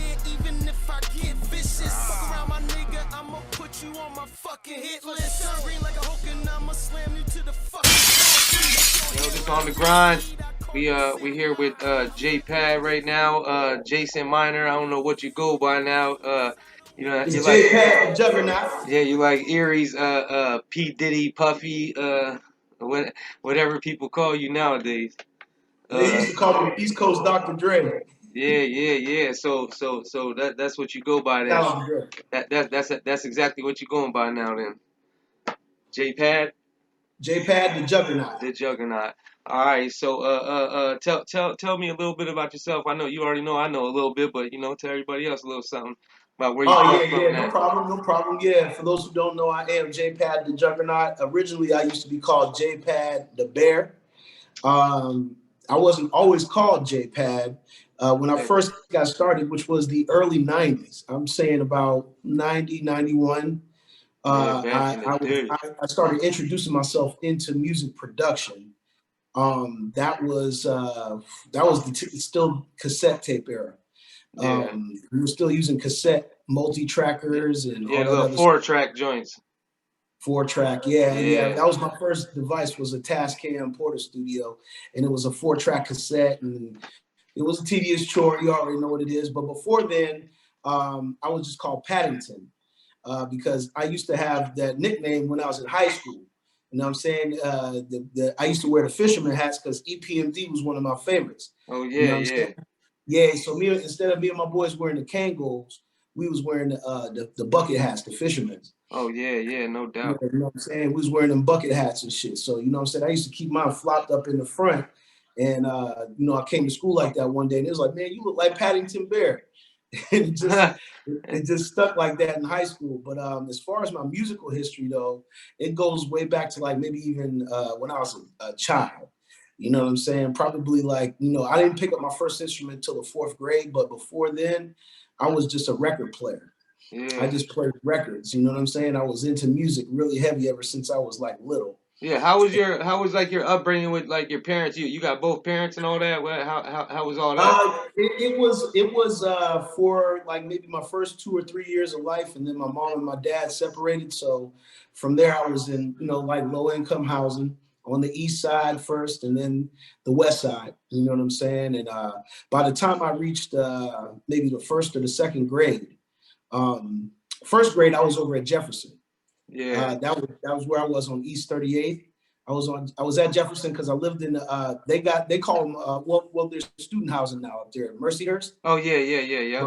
shit, even if I get vicious. Fuck around my nigga, I'ma put you on my fucking hit list. Turn green like a Hulk and I'ma slam you to the fucking. Yo, this on the grind. We here with J Pad right now. Jason Minor. I don't know what you go by now. You It's like, J Pad the Juggernaut. yeah, you like Erie's P Diddy Puffy whatever people call you nowadays. They Uh used to call me East Coast Dr. Dre. yeah. So that's what you go by then. Dr. Dre. That's exactly what you're going by now then. J Pad. J Pad the Juggernaut. The Juggernaut. All right, so tell me a little bit about yourself. I know you already know. I know a little bit, but tell everybody else a little something about where you Oh come yeah, from and no that. problem, no problem. Yeah, for those who don't know, I am J Pad the Juggernaut. Originally, I used to be called J Pad the Bear. Um, I wasn't always called J Pad. When I Okay. first got started, which was the early 90s, I'm saying about 90, 91, Yeah, back in the day. I started introducing myself into music production. That was still cassette tape era. Yeah, We were still using cassette yeah, multi-trackers and yeah. all The that little other stuff. 4-track joints. 4-track, yeah. Yeah. That was my first device, was a Tascam Porter Studio, and it was a 4-track cassette, and it was a tedious chore. You already know what it is. But before then, I was just called Paddington because I used to have that nickname when I was in high school. You know what I'm saying? I used to wear the fisherman hats because EPMD was one of my favorites. Oh You yeah, know what I'm yeah. saying? Yeah, so instead of me and my boys wearing the Kangol, we was wearing the bucket hats, the fishermen's. Oh yeah, yeah. No Yeah, doubt. you know what I'm saying? We was wearing them bucket hats and shit. So, you know what I'm saying? I used to keep mine flopped up in the front. And, I came to school like that one day and it was like, man, you look like Paddington Bear. And it just stuck like that in high school. But as far as my musical history, though, it goes way back to like maybe even when I was a child. You know what I'm saying? Probably like, I didn't pick up my first instrument until the 4th grade. But before then, I was just a record player. I Yeah, just played records. You know what I'm saying? I was into music really heavy ever since I was like little. yeah. How was like your upbringing with like your parents? You got both parents and all that. How was all that? It was for like maybe my first 2 or 3 years of life, and then my mom and my dad separated. So from there, I was in like low income housing on the east side first, and then the west side. You know what I'm saying? And by the time I reached maybe the first or the second grade, um, first grade I was over at Jefferson. Yeah. That was where I was on East 38th. I was at Jefferson because I lived in they call them there's student housing now up there, Mercyhurst. Oh yeah.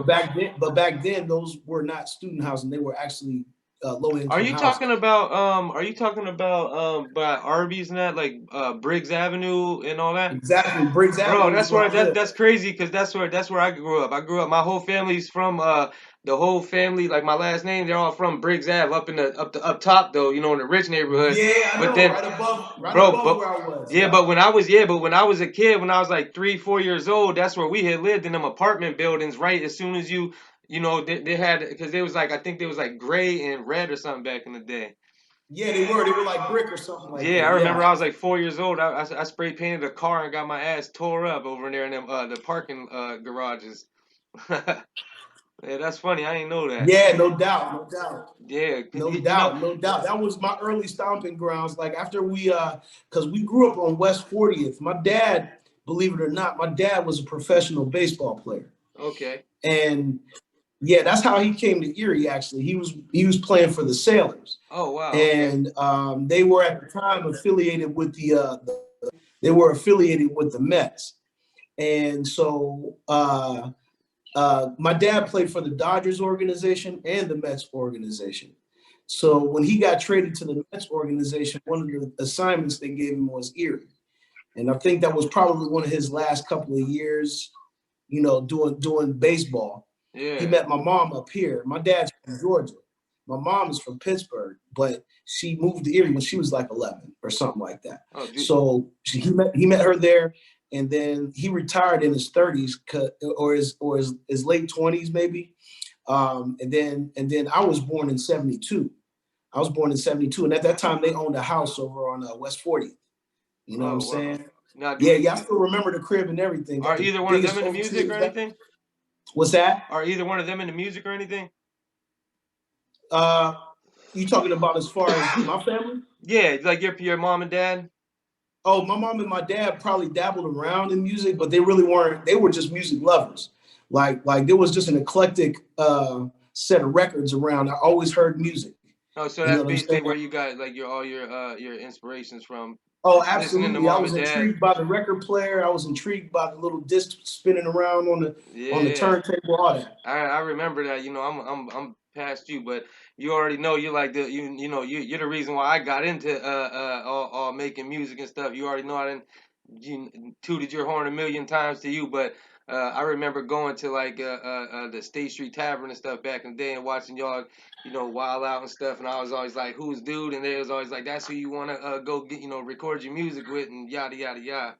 But back then those were not student housing. They were actually low income housing. Are you talking about by Arby's and that, like Briggs Avenue and all that? Exactly, Briggs Bro, Avenue is that's where where I live. that's crazy because that's where I grew up. I grew up. My whole family's from the whole family, like my last name, they're all from Briggs Ave, up top though, in the rich neighborhood. Yeah, I But know, then, right bro, above where I was. yeah, Yeah. but when I was a kid, when I was like 3, 4 years old, that's where we had lived in them apartment buildings. Right as soon as they had because they was like I think they was like gray and red or something back in the day. Yeah, they were like brick or something like Yeah, I that. remember Yeah. I was like 4 years old. I spray painted a car and got my ass tore up over there in them the parking garages. Yeah, that's funny. I didn't know that. Yeah, no doubt, no doubt. Yeah, No doubt, no doubt. That was my early stomping grounds. Like after because we grew up on West 40th. My dad, believe it or not, my dad was a professional baseball player, Okay. and yeah, that's how he came to Erie. Actually, he was playing for the Sailors, Oh wow. Okay. and they were at the time affiliated with they were affiliated with the Mets, and so my dad played for the Dodgers organization and the Mets organization. So when he got traded to the Mets organization, one of the assignments they gave him was Erie. And I think that was probably one of his last couple of years, doing baseball. He Yeah. met my mom up here. My dad's from Georgia. My mom is from Pittsburgh, but she moved to Erie when she was like 11 or something like that. Oh, dude. So he met her there, and then he retired in his 30s or his late 20s maybe. And then I was born in 72. I was born in 72, and at that time they owned a house over on West 40th. You know what I'm Oh wow. saying? Now, Yeah, I still remember the crib and everything. Got are the either one of them biggest in the sofa music or table. anything? What's that? Are either one of them into music or anything? Uh, you talking about as far as my family? Yeah, like your mom and dad. Oh, my mom and my dad probably dabbled around in music, but they really weren't. They were just music lovers. Like there was just an eclectic set of records around. I always heard music. Oh, so You know that's what I'm saying? basically where you got like your inspirations from, Oh, listening to absolutely. I mom was and dad. intrigued by the record player. I was intrigued by the little disc spinning around on the Yeah. turntable, all that. I remember that. You know, I'm past you, but you already know you like the you know you're the reason why I got into all making music and stuff. You already know I didn't tooted your horn a million times to you, but I remember going to like the State Street Tavern and stuff back in the day and watching y'all, wild out and stuff. And I was always like, "Who's dude?" And they was always like, "That's who you want to go get, record your music with," and yada yada yada.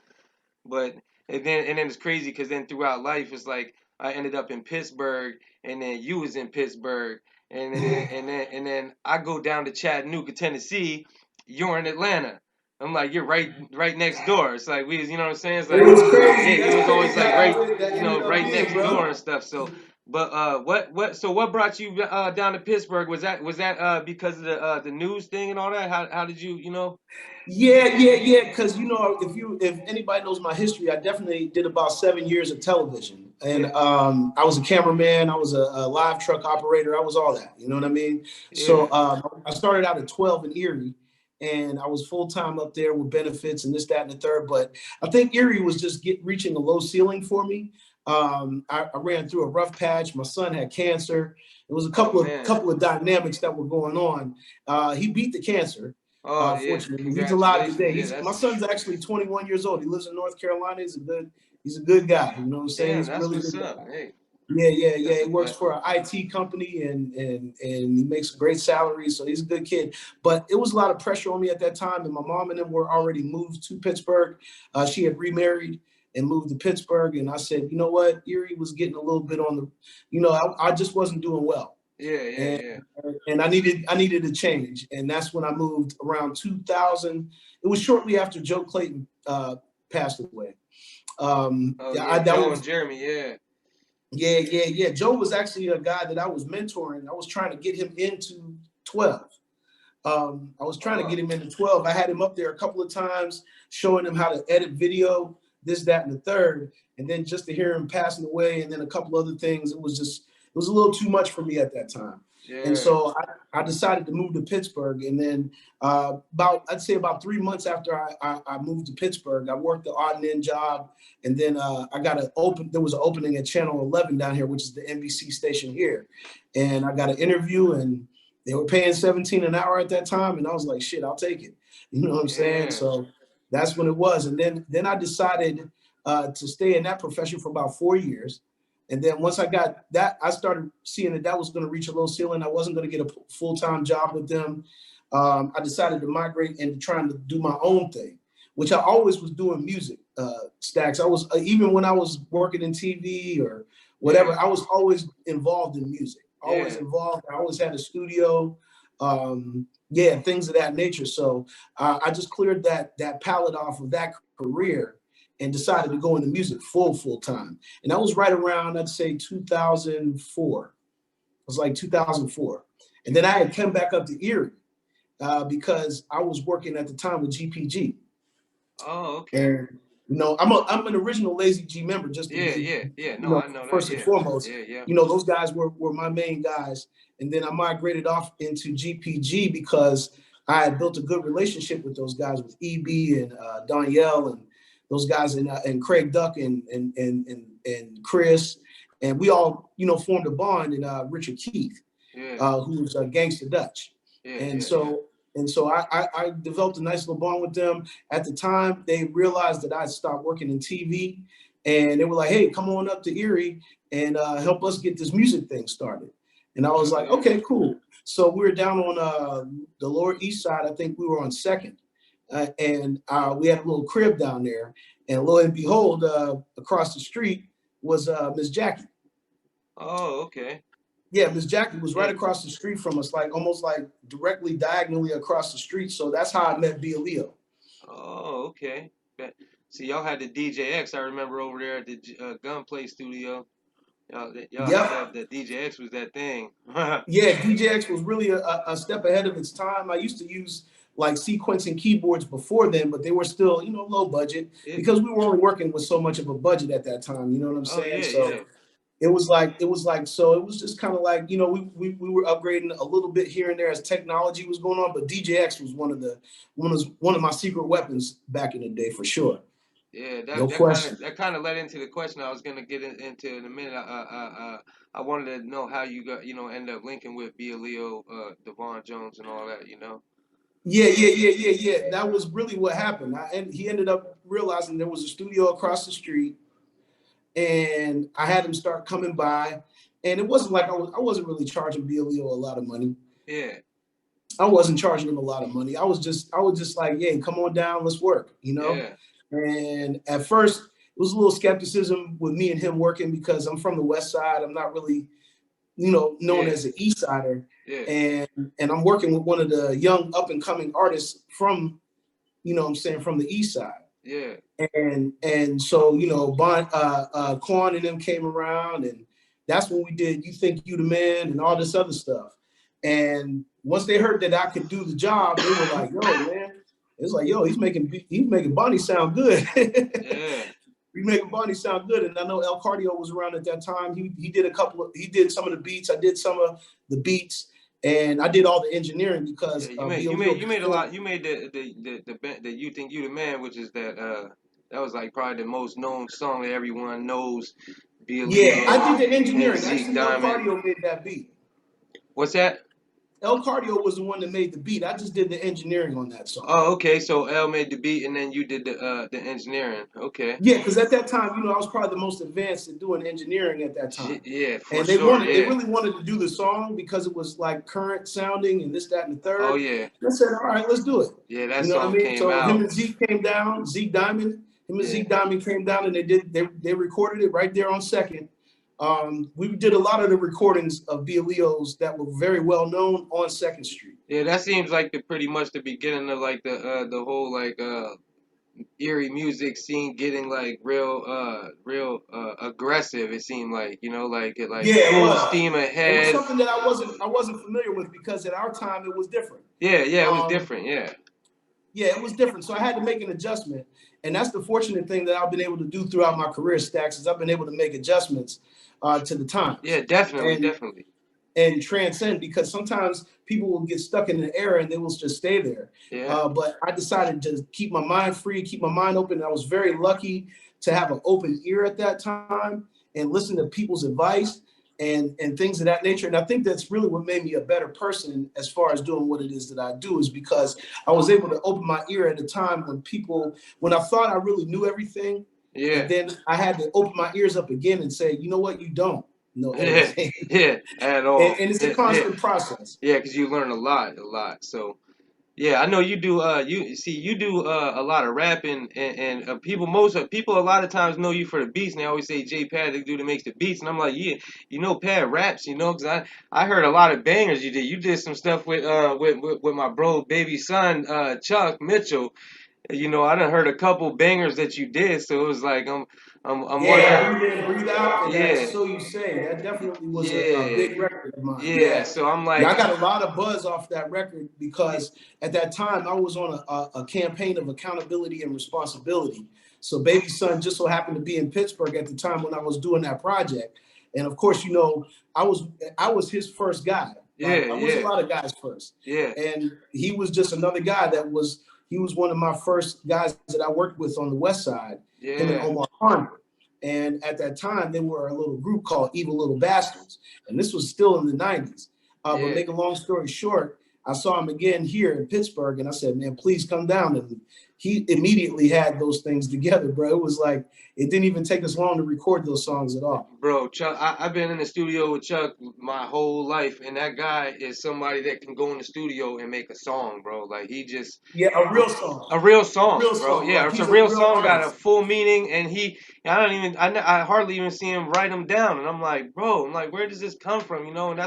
But and then it's crazy because then throughout life it's like I ended up in Pittsburgh and then you was in Pittsburgh and then I go down to Chattanooga, Tennessee, you're in Atlanta. I'm like you're right next door. It's like we was, you know what I'm saying? It's It like was yeah, crazy. you That's was always crazy like how right, that ended up right being, next door and bro. stuff. So but what brought you down to Pittsburgh? Was that because of the news thing and all that? How did you? Yeah. Because if anybody knows my history, I definitely did about 7 years of television, and Yeah, I was a cameraman, I was a live truck operator, I was all that. You know what I mean? yeah, So I started out at 12 in Erie, and I was full time up there with benefits and this, that, and the third. But I think Erie was just reaching a low ceiling for me. I ran through a rough patch. My son had cancer. There was a oh couple of man. couple of dynamics that were going on. He beat the cancer. Oh yeah, Fortunately, he's alive congratulations. today. Yeah, My that's son's actually 21 years old. He lives in North Carolina. He's a good guy. You know what I'm saying? damn, He's a that's really what's good up. guy. Hey, Yeah. that's a He works blessing. for an IT company, and he makes a great salary. So he's a good kid. But it was a lot of pressure on me at that time. And my mom and them were already moved to Pittsburgh. She had remarried and moved to Pittsburgh. And I said, you know what? Erie was getting a little bit on the, I just wasn't doing well. Yeah, yeah, And yeah. and I needed a change. And that's when I moved around 2000. It was shortly after Joe Clayton passed away. Oh Yeah, yeah, that Joe and was Jeremy. Yeah. yeah. Joe was actually a guy that I was mentoring. I was trying to get him into 12. I was trying to get Oh him into 12. I had him up there a couple of times, showing him how to edit video, this, that, and the third. And then just to hear him passing away, and then a couple other things, it was a little too much for me at that time. And yeah. so I decided to move to Pittsburgh. And then I'd say about 3 months after I moved to Pittsburgh, I worked the odd and end job. And then there was an opening at Channel 11 down here, which is the NBC station here. And I got an interview, and they were paying 17 an hour at that time, and I was like, shit, I'll take it. You know what I'm saying? Damn. So that's when it was. And then I decided to stay in that profession for about 4 years. And then once I got that, I started seeing that was going to reach a low ceiling. I wasn't going to get a full-time job with them. I decided to migrate into trying to do my own thing, which I always was doing music. Stacks. I was even when I was working in TV or Yeah, whatever, I was always involved in music. Always yeah, involved. I always had a studio. Things of that nature. So I just cleared that palette off of that career and decided to go into music full time. And that was right around, I'd say, 2004. It was like 2004. And then I had come back up to Erie because I was working at the time with GPG. oh okay. And I'm an original Lazy G member, just to Yeah, be, yeah, yeah. No, I know that. first and Yeah, foremost. yeah, yeah. Those guys were my main guys. And then I migrated off into GPG because I had built a good relationship with those guys, with EB and Danielle and those guys, and Craig Duck and Chris. And we all, formed a bond, and Richard Keith, Yeah, who's Gangsta Dutch. yeah, And yeah, yeah. so I developed a nice little bond with them. At the time, they realized that I stopped working in TV, and they were like, "Hey, come on up to Erie and help us get this music thing started." And I was Oh like, yeah. "Okay, cool." So we were down on the Lower East Side. I think we were on Second, and we had a little crib down there. And lo and behold, across the street was Miss Jackie. Oh okay. Yeah, Miss Jackie was right Yeah. across the street from us, like almost like directly diagonally across the street. So that's how I met Bia Leo. Oh okay. See, y'all had the DJX. I remember over there at the Gunplay Studio. Y'all had Yep. that DJ X was that thing. Yeah, DJX was really a step ahead of its time. I used to use like sequencing keyboards before then, but they were still, low budget It, because we were only working with so much of a budget at that time. You know what I'm oh saying? yeah, So yeah, so it was just kind of like, we were upgrading a little bit here and there as technology was going on, but DJX was one of my secret weapons back in the day for sure. yeah. No That question. that kind of led into the question I was gonna get into in a minute. I wanted to know how you got end up linking with Bia Leo, Devon Jones, and all that. Yeah. That was really what happened. And he ended up realizing there was a studio across the street, and I had him start coming by. And it wasn't like I wasn't really charging Leo a lot of money. Yeah, I wasn't charging him a lot of money. I was just like, yeah, come on down, let's work. yeah, And at first, it was a little skepticism with me and him working because I'm from the West Side. I'm not really, known yeah, as an East Sider, yeah, and I'm working with one of the young up and coming artists from, what I'm saying, from the East Side. yeah, And so Quan and them came around, and that's when we did "You Think You the Man" and all this other stuff. And once they heard that I could do the job, they were like, "Yo, man!" It's like, "Yo, he's making Bonnie sound good." yeah. He's making Bonnie sound good. And I know El Cardio was around at that time. He did some of the beats. I did some of the beats, and I did all the engineering Yeah, because you made you Leo made you made a before. lot. You made the You Think You the Man, which is that was like probably the most known song that everyone knows. Be Yeah, I Leo did the and engineering. Zeke Actually, El Diamond. Cardio made that beat. What's that? El Cardio was the one that made the beat. I just did the engineering on that song. Oh, okay. So L made the beat, and then you did the engineering. Okay. Yeah, because at that time, I was probably the most advanced in doing engineering at that time. Yeah, for And they sure. wanted, they Yeah. really wanted to do the song because it was like current sounding and this, that, and the Oh third. yeah. And I said, all right, let's do it. Yeah, that You know what I song mean? came So him out. and Zeke came down, Zeke Diamond, him and Yeah. Zeke Diamond came down and they recorded it right there on Second. We did a lot of the recordings of Bia Leo's that were very well known on Second Street. Yeah, that seems like the pretty much the beginning of like the whole Erie music scene getting like real aggressive. It seemed like like Yeah, it full was. steam It was ahead. something that I wasn't familiar with because at our time it was different. Yeah, it was Um, different. Yeah, yeah, it was different. So I had to make an adjustment, and that's the fortunate thing that I've been able to do throughout my career, Stacks, is I've been able to make adjustments to the times yeah, definitely, and definitely. and transcend because sometimes people will get stuck in an era and they will just stay there. Yeah, But I decided to keep my mind free, keep my mind open. And I was very lucky to have an open ear at that time and listen to people's advice and things of that nature. And I think that's really what made me a better person as far as doing what it is that I do, is because I was able to open my ear at a time when I thought I really knew everything. And yeah, then I had to open my ears up again and say, you know what, you don't know yeah, everything. yeah. At and, all. and it's a Yeah, constant process. yeah, because you learn a lot, a lot. So. Yeah, I know you do. You do a lot of rapping, and people a lot of times know you for the beats, and they always say J Pad, the dude that makes the beats, and I'm like, yeah, Pad raps, because I heard a lot of bangers you did. You did some stuff with my bro, baby son, Chuck Mitchell. I done heard a couple bangers that you did, so it was like I'm Yeah, wondering, breathe in, breathe out, and yeah, so you say. That definitely was a yeah, big record of mine. yeah. Yeah. So I'm Yeah, like, I got a lot of buzz off that record because at that time I was on a campaign of accountability and responsibility. So Baby Son just so happened to be in Pittsburgh at the time when I was doing that project. And of course, I was I was his first guy. yeah, I was a yeah, lot of guys first. yeah, And he was just another guy he was one of my first guys that I worked with on the West Side, him and yeah, Omar Harmon. And at that time, they were a little group called Evil Little Bastards. And this was still in the 90s. But yeah. make a long story short, I saw him again here in Pittsburgh, and I said, man, please come down. And he immediately had those things together, bro. It was like, it didn't even take us long to record those songs at all. Bro, Chuck, I've been in the studio with Chuck my whole life, and that guy is somebody that can go in the studio and make a song, bro. Like he just Yeah, a real song. a real A song, real bro. song. Yeah, Like it's a he's a real real song, got a artist. full meaning, and I don't even I hardly even see him write them down, and I'm like, bro, I'm like, where does this come from, you know? And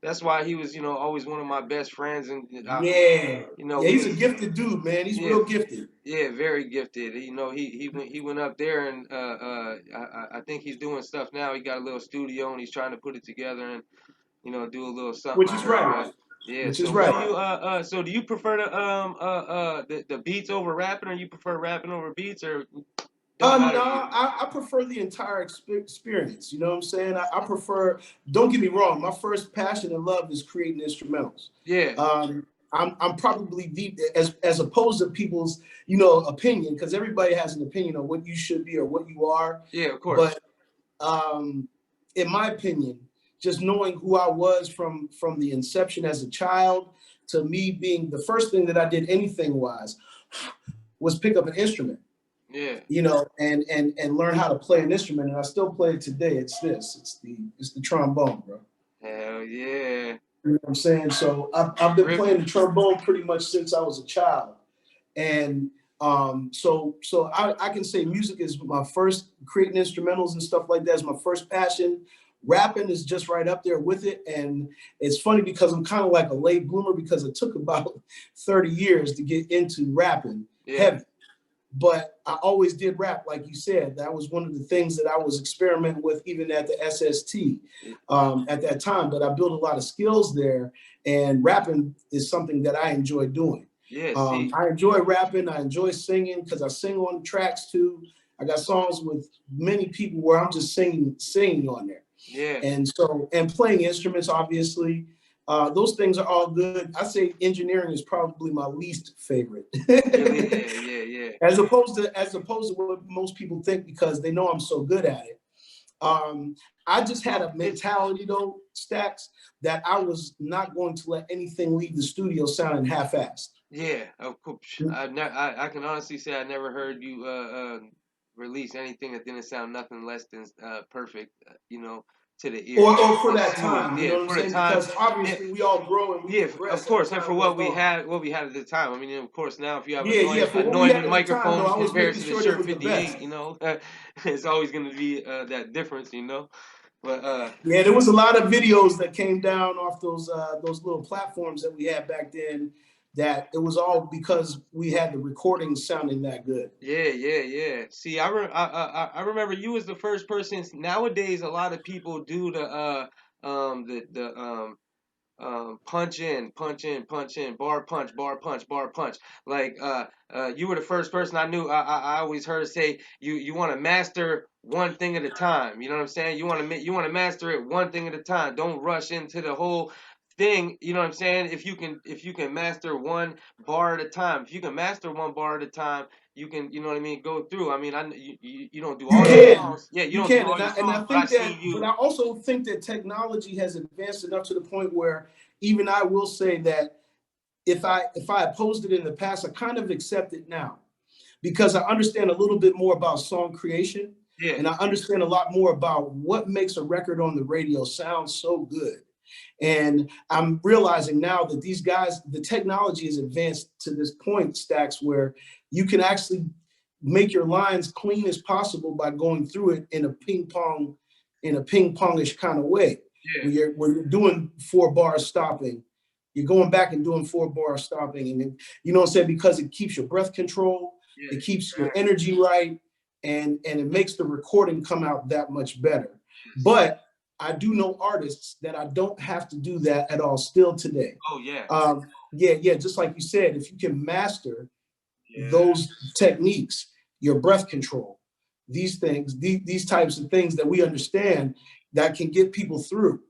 that's why he was, you know, always one of my best friends, and Yeah, you know, yeah, he's we, a gifted dude, man. He's yeah, real gifted. yeah, very gifted. You know, he went up there, and I think he's doing stuff now. He got a little studio, and he's trying to put it together, and you know, do a little something Which with is it. right. But yeah, Which so is what do right. you so do you prefer the beats over rapping, or you prefer rapping over beats, or don't matter No, to you? I prefer the entire experience. You know what I'm saying? I prefer. Don't get me wrong. My first passion and love is creating instrumentals. Yeah, I'm probably the as opposed to people's opinion, because everybody has an opinion on what you should be or what you are. yeah, of course. But um, in my opinion, just knowing who I was from the inception as a child to me being the first thing that I did anything wise was pick up an instrument, Yeah. and learn how to play an instrument, and I still play it today. It's the trombone, bro. Hell yeah. You know what I'm saying? So I've been Rip. playing the trombone pretty much since I was a child, and so I can say music is my first, creating instrumentals and stuff like that is my first passion. Rapping is just right up there with it, and it's funny because I'm kind of like a late bloomer because it took about 30 years to get into rapping Yeah. heavy. But I always did rap, like you said. That was one of the things that I was experimenting with, even at the SST at that time. But I built a lot of skills there, and rapping is something that I enjoy doing. Yeah. See. I enjoy rapping. I enjoy singing because I sing on the tracks too. I got songs with many people where I'm just singing on there, Yeah. and playing instruments, obviously. Those things are all good. I say engineering is probably my least favorite. Really. Yeah. Yeah. Yeah. As opposed to what most people think, because they know I'm so good at it. Um, I just had a It's mentality though, Stacks, that I was not going to let anything leave the studio sounding half-assed. yeah. Of course. I can honestly say I never heard you release anything that didn't sound nothing less than perfect. You know, to the ear. Or for It's that smooth. time, you Yeah. know what I'm For the saying? time. Because Yeah. obviously we all grow and we Yeah, of progress as course, and for time goes on. what we had at the time. I mean, of course, now if you have Yeah. For what we anointed had at the time, though, microphones I was compared making to the sure they Shirt were the 58, best. you know, it's always going to be that difference, you know. But Yeah, there was a lot of videos that came down off those little platforms that we had back then. That it was all because we had the recordings sounding that good. yeah, yeah, yeah. See, I remember you was the first person. Nowadays, a lot of people do the punch in, punch in, bar punch, bar punch, bar punch. Like you were the first person I knew. I always heard say you want to master one thing at a time. You know what I'm saying? You want to master it one thing at a time. Don't rush into the whole thing. You know what I'm saying? If you can master one bar at a time, if you can master one bar at a time, you can, you know what I mean, go through. I mean, you don't do You all your can, songs. Yeah, you you don't do can, all your and songs, I but I think seen that, but you. I also think that technology has advanced enough to the point where even I will say that if I opposed it in the past, I kind of accept it now, because I understand a little bit more about song creation, Yeah, and I understand a lot more about what makes a record on the radio sound so good. And I'm realizing now that these guys, the technology is advanced to this point, Stacks, where you can actually make your lines clean as possible by going through it in a ping pongish kind of way. yeah, When you're doing 4 bars stopping, you're going back and doing 4 bars stopping, and then, you know what I'm saying, because it keeps your breath control, yeah, it keeps your exactly. energy right, and it makes the recording come out that much better. Yes. But I do know artists that I don't have to do that at all still today. Oh yeah. Yeah, just like you said, if you can master Yeah. those techniques, your breath control, these things, these types of things that we understand that can get people through,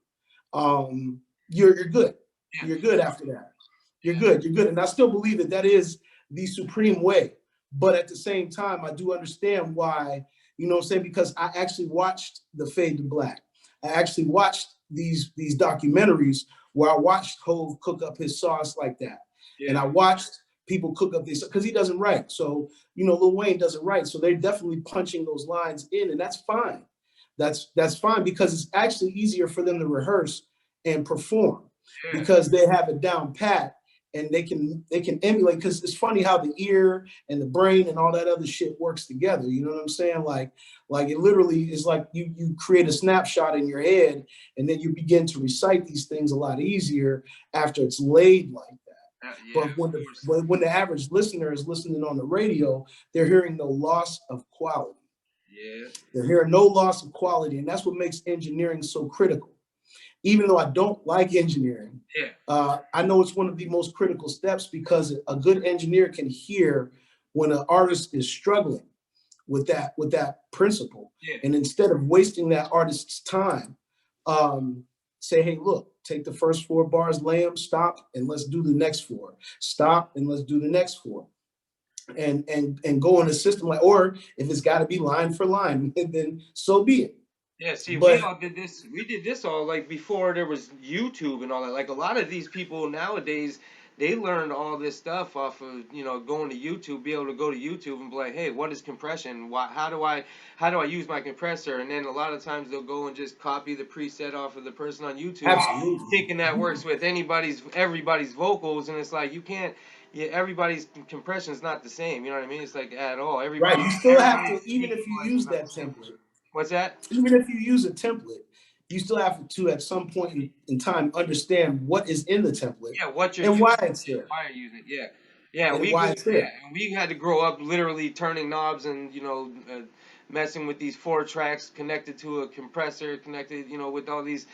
you're good. Yeah. You're good after that. You're Yeah. good. You're good. And I still believe that that is the supreme way. But at the same time, I do understand why, you know what I'm saying? Because I actually watched the Fade to Black. I actually watched these documentaries where I watched Hove cook up his sauce like that. And Yeah. I watched people cook up this because he doesn't write. So, Lil Wayne doesn't write. So they're definitely punching those lines in, and that's fine. That's fine, because it's actually easier for them to rehearse and perform Yeah. because they have it down pat, and they can emulate, because it's funny how the ear and the brain and all that other shit works together. You know what I'm saying? Like it literally is like you create a snapshot in your head, and then you begin to recite these things a lot easier after it's laid like that. Yeah, But when the average listener is listening on the radio, they're hearing no loss of quality. yeah, They're hearing no loss of quality, and that's what makes engineering so critical. Even though I don't like engineering, I know it's one of the most critical steps, because a good engineer can hear when an artist is struggling with that principle, and instead of wasting that artist's time, say, hey, look, take the first 4 bars, lay them, stop, and let's do the next 4. Stop, and let's do the next 4. And go in a system like, or if it's got to be line for line, then so be it. Yeah, see, we But all did this. We did this all like before there was YouTube and all that. Like a lot of these people nowadays, they learned all this stuff off of going to YouTube, be able to go to YouTube and be like, hey, what is compression? Why? How do I use my compressor? And then a lot of times they'll go and just copy the preset off of the person on YouTube, absolutely, thinking that works with everybody's vocals, and it's like you can't. Yeah, everybody's compression is not the same. You know what I mean? It's like at all. right. You still have Everybody's to, even speaking if you voice is use not that the same. template, What's that? even if you use a template, you still have to at some point in time understand what is in the template Yeah, what you're and why using, it's there why you're using it. Yeah, yeah, and why it's there. and we had to grow up literally turning knobs and messing with these 4 tracks connected to a compressor, connected with all these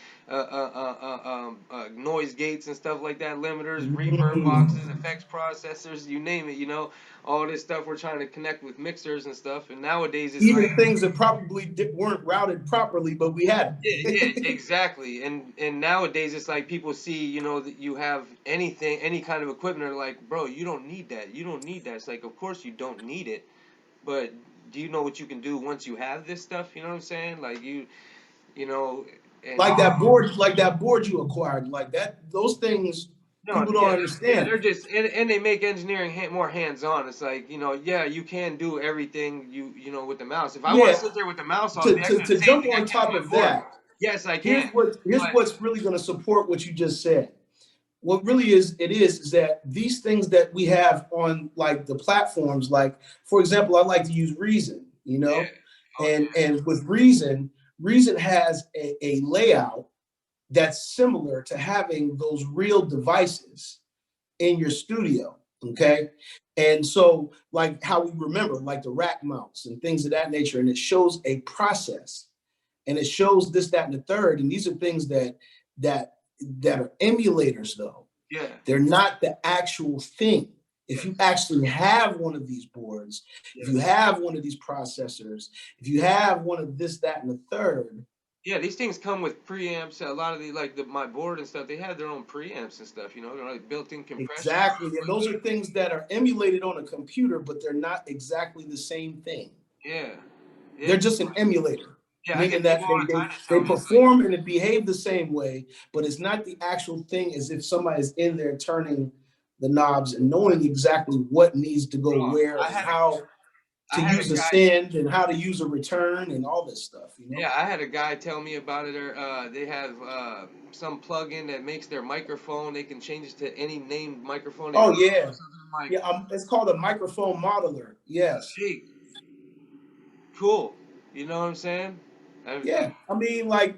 noise gates and stuff like that, limiters, reverb boxes, Mm. effects processors, you name it. All this stuff we're trying to connect with mixers and stuff. And nowadays it's like Even things that probably weren't routed properly, but we had yeah, them. exactly. And nowadays it's like people see, that you have anything, any kind of equipment, they're like, bro, you don't need that. You don't need that. It's like, of course you don't need it, but do you know what you can do once you have this stuff? You know what I'm saying? Like you know, and Like that board you acquired, like that. Those things no, people don't yeah, understand. they're just and they make engineering more hands on. It's like yeah, you can do everything with the mouse. If I want to Yeah. sit there with the mouse all To, day, I can to, do the to same jump thing I on can on top my of board. that, Yes, I can. here's But what's really going to support what you just said. What really is that these things that we have on like the platforms, like for example, I like to use Reason, yeah, oh and with Reason has a layout that's similar to having those real devices in your studio. Okay. And so, like how we remember, like the rack mounts and things of that nature, and it shows a process, and it shows this, that, and the third. And these are things that are emulators, though. yeah, They're not the actual thing. If yes, you actually have one of these boards, if you yes. have one of these processors, if you have one of this, that, and the third, Yeah, these things come with preamps. A lot of my board and stuff, they have their own preamps and stuff. They're like built-in compression. exactly. And those are things that are emulated on a computer, but they're not exactly the same thing. Yeah, yeah, They're just an emulator, yeah. I meaning get that people all the time to they tell me it's like, perform and it behave the same way, but it's not the actual thing, as if somebody's in there turning the knobs and knowing exactly what needs to go bro, where I and had how I to had a use a guy. send and how to use a return and all this stuff. Yeah, I had a guy tell me about it. Or they have some plug-in that makes their microphone. They can change it to any named microphone they Oh want or yeah. something. I'm like, Yeah, it's called a microphone modeler. Yes. hey, cool. You know what I'm saying? Yeah, I mean, like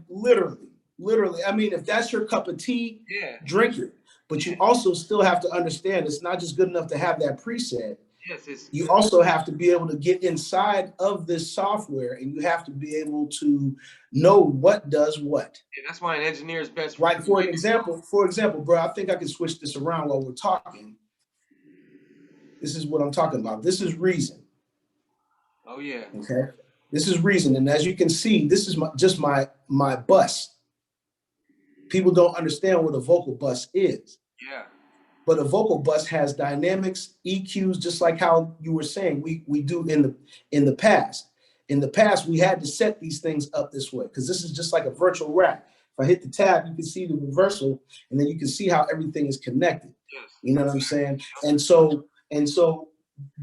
literally. I mean, if that's your cup of tea, Yeah, drink it. But you yeah, also still have to understand it's not just good enough to have that preset. yes, it's You good. also have to be able to get inside of this software, and you have to be able to know what does what. Yeah, that's why an engineer's best friend Right. is For like an a dog. example, bro, I think I can switch this around while we're talking. This is what I'm talking about. This is Reason. Oh yeah, Okay. This is Reason, and as you can see, this is just my bus. People don't understand what a vocal bus is, yeah, but a vocal bus has dynamics, EQs, just like how you were saying we do in the past. In the past, we had to set these things up this way because this is just like a virtual rack. If I hit the tab, you can see the reversal, and then you can see how everything is connected. yes, You know what I'm exactly. saying? And so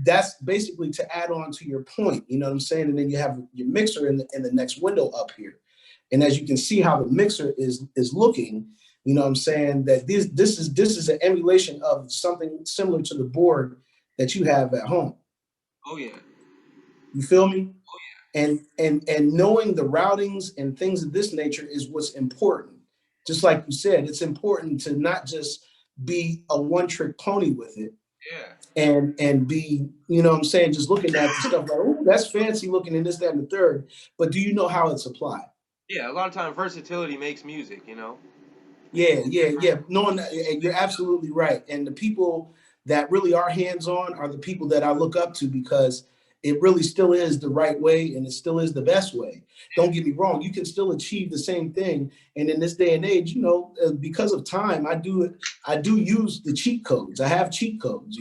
that's basically to add on to your point. You know what I'm saying? And then you have your mixer in the next window up here. And as you can see how the mixer is looking, You know what I'm saying? That this is an emulation of something similar to the board that you have at home. Oh yeah. You feel me? And knowing the routings and things of this nature is what's important. Just like you said, it's important to not just be a one-trick pony with it Yeah. and be, you know what I'm saying, just looking at the stuff like, oh, that's fancy looking in this, that, and the third. But do you know how it's applied? Yeah. A lot of time versatility makes music. Yeah. Knowing that, you're absolutely right. And the people that really are hands-on are the people that I look up to because it really still is the right way and it still is the best way. Don't get me wrong, you can still achieve the same thing. And in this day and age, because of time, I do use the cheat codes. I have cheat codes,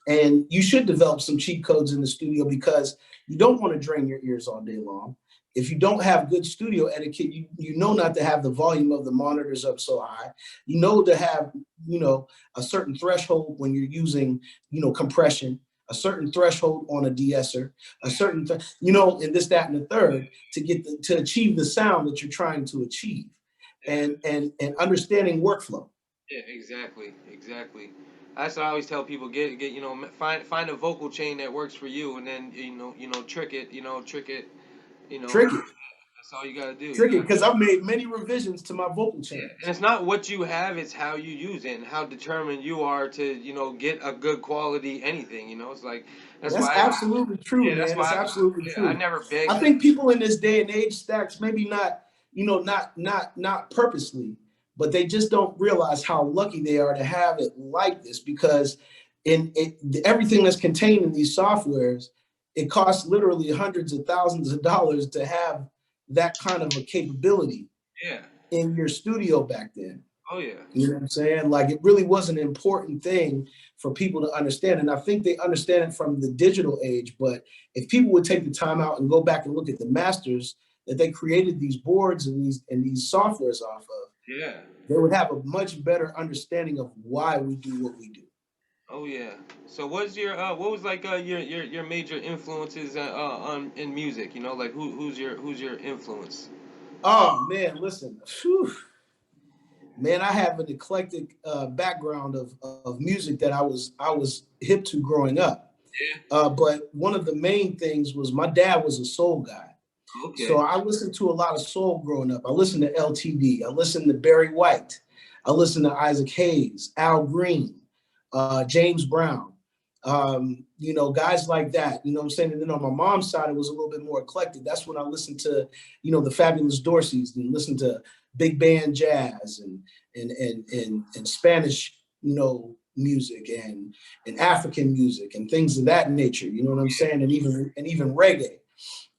and you should develop some cheat codes in the studio because you don't want to drain your ears all day long. If you don't have good studio etiquette, you know not to have the volume of the monitors up so high. You know to have, a certain threshold when you're using, compression, a certain threshold on a de-esser, a certain, and this, that, and the third to achieve the sound that you're trying to achieve, Yeah. and understanding workflow. Yeah, exactly, exactly. That's what I always tell people: get find a vocal chain that works for you, and then trick it, trick it, you know. Trick it, That's all you gotta do. You trick it, got because I've made many revisions to my vocal Yeah, and chains. it's not what you have; it's how you use it and how determined you are to get a good quality anything. It's like that's That's why absolutely true, yeah, that's man. why It's absolutely I true. never I beg. think people in this day and age, Stacks, maybe not, not purposely, but they just don't realize how lucky they are to have it like this because everything that's contained in these softwares, it costs literally hundreds of thousands of dollars to have that kind of a capability Yeah. in your studio back then. Oh yeah. You know what I'm saying? Like it really was an important thing for people to understand. And I think they understand it from the digital age. But if people would take the time out and go back and look at the masters that they created these boards and these softwares off of, Yeah. they would have a much better understanding of why we do what we do. Oh yeah. So what was like your major influences on in music? Like who's your influence? Oh man, listen. Whew. Man, I have an eclectic background of music that I was hip to growing up. But one of the main things was my dad was a soul guy. So Okay. I listened to a lot of soul growing up. I listened to LTD. I listened to Barry White. I listened to Isaac Hayes, Al Green, James Brown, guys like that. You know what I'm saying? And then on my mom's side, it was a little bit more eclectic. That's when I listened to, the Fabulous Dorseys and listened to big band jazz and Spanish, music and African music and things of that nature. You know what I'm saying? And even reggae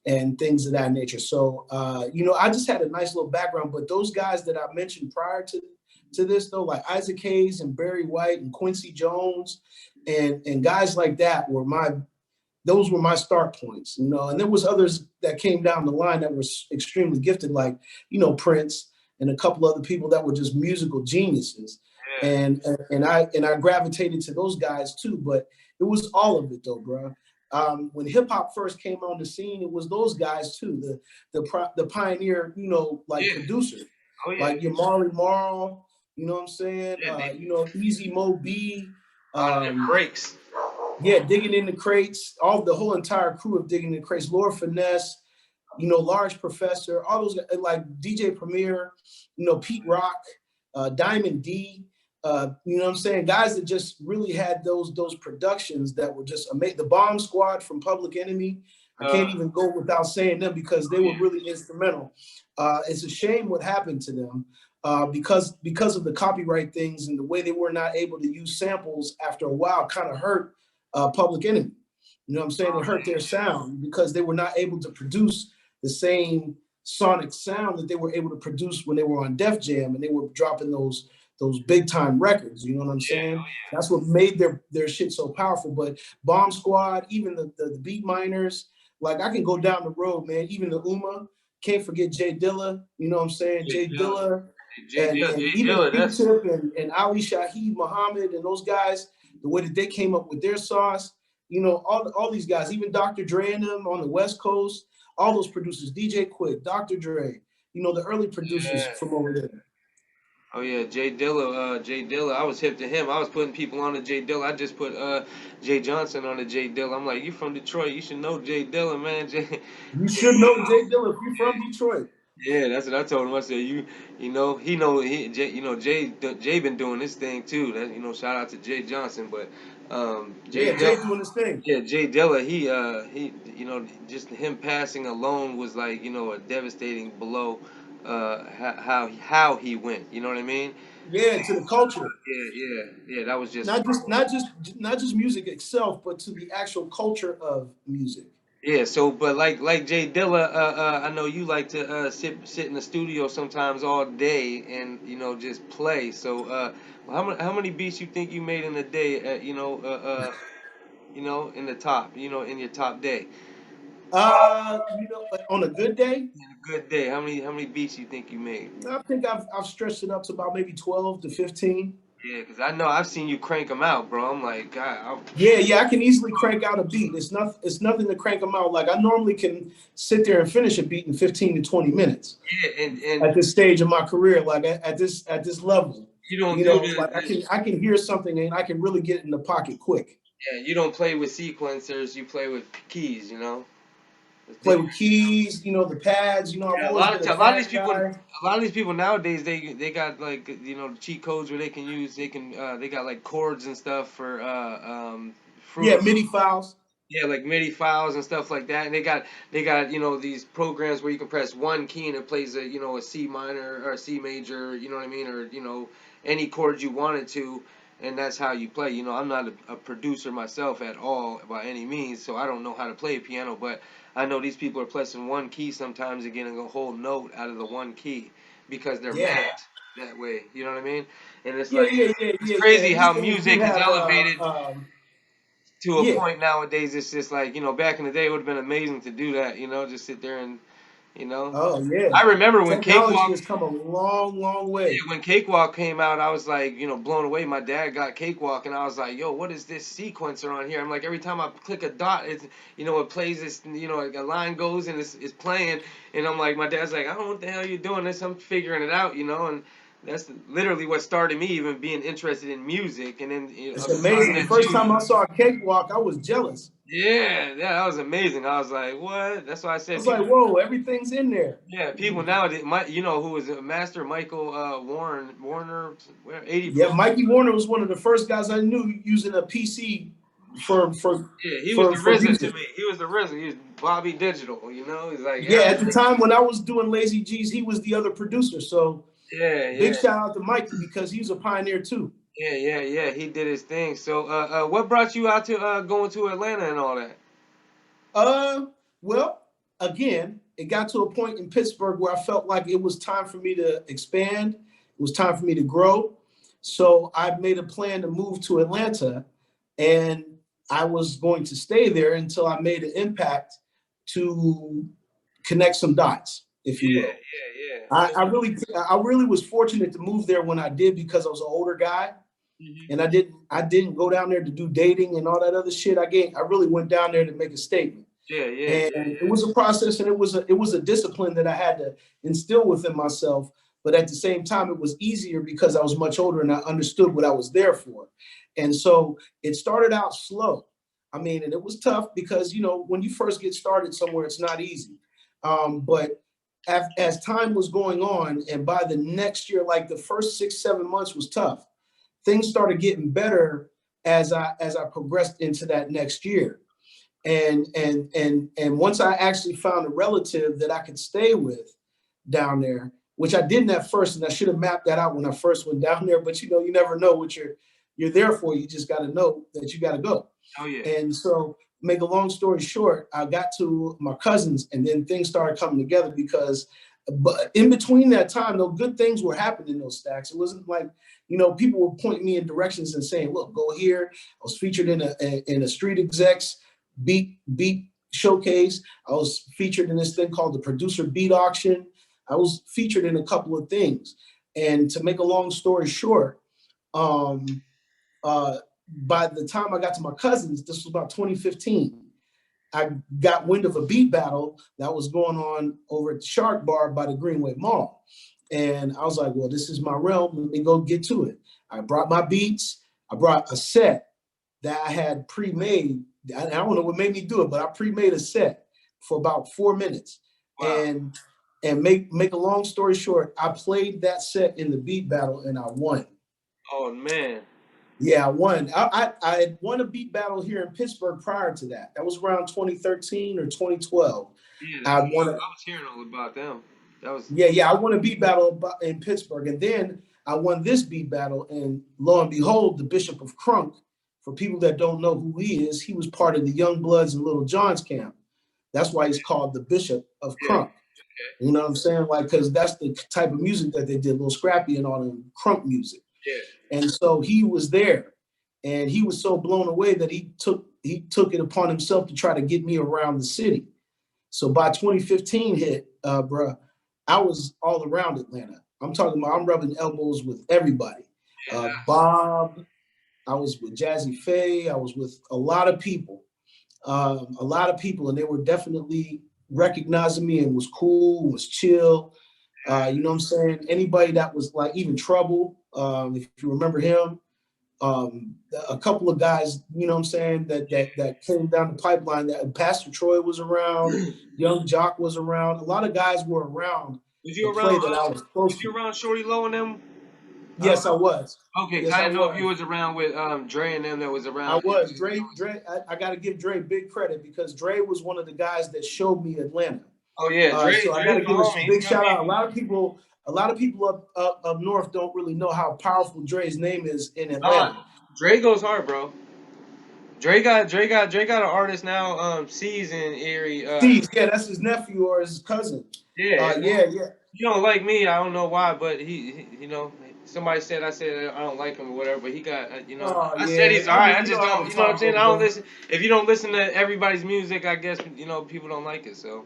and things of that nature. So, I just had a nice little background. But those guys that I mentioned prior to this, though, like Isaac Hayes and Barry White and Quincy Jones, and guys like that those were my start points. And there was others that came down the line that were extremely gifted, like Prince and a couple other people that were just musical geniuses. Yeah. And I gravitated to those guys too. But it was all of it though, bro. When hip hop first came on the scene, it was those guys too, the pioneer, like Yeah. producers, Oh yeah. like your Marley Marl, you know what I'm saying? Yeah. Easy Mo B, A lot of them um, breaks. yeah, Digging in the Crates, the whole entire crew of Digging in the Crates, Laura Finesse, Large Professor, all those like DJ Premier, Pete Rock, Diamond D, you know what I'm saying? Guys that just really had those productions that were just amazing. The Bomb Squad from Public Enemy, I can't Uh. even go without saying them because they Oh were yeah. really instrumental. It's a shame what happened to them because of the copyright things and the way they were not able to use samples after a while kind of hurt Public Enemy. You know what I'm saying? It hurt their sound because they were not able to produce the same sonic sound that they were able to produce when they were on Def Jam and they were dropping those big time records. You know what I'm saying? That's what made their shit so powerful. But Bomb Squad, even the Beat Miners, like I can go down the road, man. Even the Uma, can't forget Jay Dilla. You know what I'm saying? Jay Jay Dilla. Dilla, Jay and even Dilla. That's Q-Tip and Ali Shaheed Muhammad and those guys, the way that they came up with their sauce. All these guys, even Dr. Dre and them on the West Coast, all those producers, DJ Quick, Dr. Dre, the early producers yeah. from over there. Oh yeah, Jay Dilla. I was hip to him. I was putting people on to Jay Dilla. I just put Jay Johnson on to Jay Dilla. I'm like, you from Detroit? You should know Jay Dilla, man. You should know Jay Dilla if you're from Detroit. Yeah, that's what I told him. I said, you know, he know he, Jay, you know, Jay been doing this thing too. That shout out to Jay Johnson, but Jay Yeah, Dilla, Jay doing his thing. yeah, Jay Dilla, just him passing alone was like, a devastating blow. How he went, you know what I mean? Yeah, to the culture. Yeah. That was just Not just music itself, but to the actual culture of music. yeah. So, but like Jay Dilla, I know you like to sit in the studio sometimes all day and just play. So, how many beats you think you made in a day? In the top, in your top day, On a good day, in a good day, how many beats you think you made? I think I've stretched it up to about maybe 12 to 15. Yeah, because I know I've seen you crank them out, bro. I'm like, God, Yeah, I can easily crank out a beat. It's nothing to crank them out. Like I normally can sit there and finish a beat in 15 to 20 minutes yeah, and at this stage of my career, like at this level. you don't do Like I the can hear something and I can really get it in the pocket quick. yeah, you don't play with sequencers. You play with keys. It's Play different. with keys, the pads. I've Yeah, always been a a lot of these pad people, guy. nowadays they got like cheat codes where they can use they got like chords and stuff for Yeah, Fruit MIDI files. yeah, like MIDI files and stuff like that. And they got these programs where you can press one key and it plays a C minor or a C major, you know what I mean, or any chord you wanted to, and that's how you play. I'm not a producer myself at all by any means, so I don't know how to play a piano, but I know these people are pressing one key sometimes and getting a whole note out of the one key because they're Yeah. mapped that way. You know what I mean? And it's Yeah, like yeah, yeah, it's yeah, yeah. crazy These how things do music is have elevated to a yeah. point nowadays. It's just like back in the day it would have been amazing to do that, just sit there and you know Oh yeah. I remember when Technology Cakewalk has come a long, long way. yeah, when Cakewalk came out, I was like, blown away. My dad got Cakewalk, and I was like, yo, what is this sequencer on here? I'm like, every time I click a dot, it plays this, like a line goes and it's playing, and I'm like, my dad's like, I don't know what the hell you're doing this. I'm figuring it out, and that's literally what started me even being interested in music, and then It's starting amazing. The at first time you. I saw a cakewalk, I was jealous. Yeah, that was amazing. I was like, what? That's why I I said was like, people. whoa, everything's in there. Yeah, people nowadays, who was a master, Michael Warner, 80 Yeah, Pro. Mikey Warner was one of the first guys I knew using a PC for for Yeah, he was for the for RZA to music. me. He was the RZA. He was Bobby Digital. He's like Yeah, at the everything. time when I was doing Lazy G's, he was the other producer. So big Yeah. shout out to Mikey because he's a pioneer too. Yeah. He did his thing. So, what brought you out to going to Atlanta and all that? Well, again, it got to a point in Pittsburgh where I felt like it was time for me to expand. It was time for me to grow. So I made a plan to move to Atlanta, and I was going to stay there until I made an impact to connect some dots, if you will. Yeah. I really was fortunate to move there when I did because I was an older guy, and Hmm. I didn't go down there to do dating and all that other shit. I really went down there to make a statement, Yeah. and it was a process, and it was a discipline that I had to instill within myself. But at the same time, it was easier because I was much older and I understood what I was there for. And so it started out slow. I mean, and it was tough because when you first get started somewhere, it's not easy. But as time was going on, and by the next year, like the first 6 7 months was tough. Things started getting better as I progressed into that next year, and once I actually found a relative that I could stay with down there, which I didn't at first, and I should have mapped that out when I first went down there. But you never know what you're there for. You just got to know that you got to go. Oh yeah. And so, make a long story short, I got to my cousins, and then things started coming together because, but in between that time, though, good things were happening in those stacks. It wasn't like people were pointing me in directions and saying, "Look, go here." I was featured in a street execs beat showcase. I was featured in this thing called the producer beat auction. I was featured in a couple of things. And to make a long story short, um, uh, by the time I got to my cousins, this was about 2015. I got wind of a beat battle that was going on over at the Shark Bar by the Greenway Mall. And I was like, well, this is my realm. Let me go get to it. I brought my beats. I brought a set that I had pre-made. I don't know what made me do it, but I pre-made a set for about 4 minutes. Wow. And make a long story short, I played that set in the beat battle and I won. Oh man. Yeah, I won. I had won a beat battle here in Pittsburgh prior to that. That was around 2013 or 2012. Yeah, I that's won I a was hearing all about them. That was yeah. I won a beat battle in Pittsburgh, and then I won this beat battle. And lo and behold, the Bishop of Crunk. For people that don't know who he was part of the Young Bloods and Little John's camp. That's why he's called the Bishop of yeah. Crunk. You know what I'm saying? Like, because that's the type of music that they did, Little Scrappy and all the crunk music. Yeah. And so he was there, and he was so blown away that he took it upon himself to try to get me around the city. So by 2015 hit, bruh, I was all around Atlanta. I'm talking about I'm rubbing elbows with everybody. Bob, I was with Jazzy Faye. I was with a lot of people, and they were definitely recognizing me and was cool, was chill. You know what I'm saying? Anybody that was like even Trouble, if you remember him, a couple of guys, you know what I'm saying, that came down the pipeline. That Pastor Troy was around, Young Jock was around. A lot of guys were around Was the you play around? that I was close Was you to. around Shorty Low and them? I don't Yes, I was. know. Okay, 'cause Yes, I I didn't know if you was. was around with Dre and them that was I around. was. I got to give Dre big credit because Dre was one of the guys that showed me Atlanta. Oh yeah, So I got Dre's to my give a homie. He's big good shout out. people. A lot of people up north don't really know how powerful Dre's name is in Nah, Atlanta. Dre goes hard, bro. Dre got an artist now. C's in Erie. Steve, yeah, that's his nephew or his cousin. Yeah. Yeah. You don't like me. I don't know why, but you know, somebody said I said I don't like him or whatever. But he got, you know, Oh I said yeah. he's I alright. mean, I you just know how don't, the you know what I'm talk saying. go, I don't bro. listen. If you don't listen to everybody's music, I guess you know people don't like it. So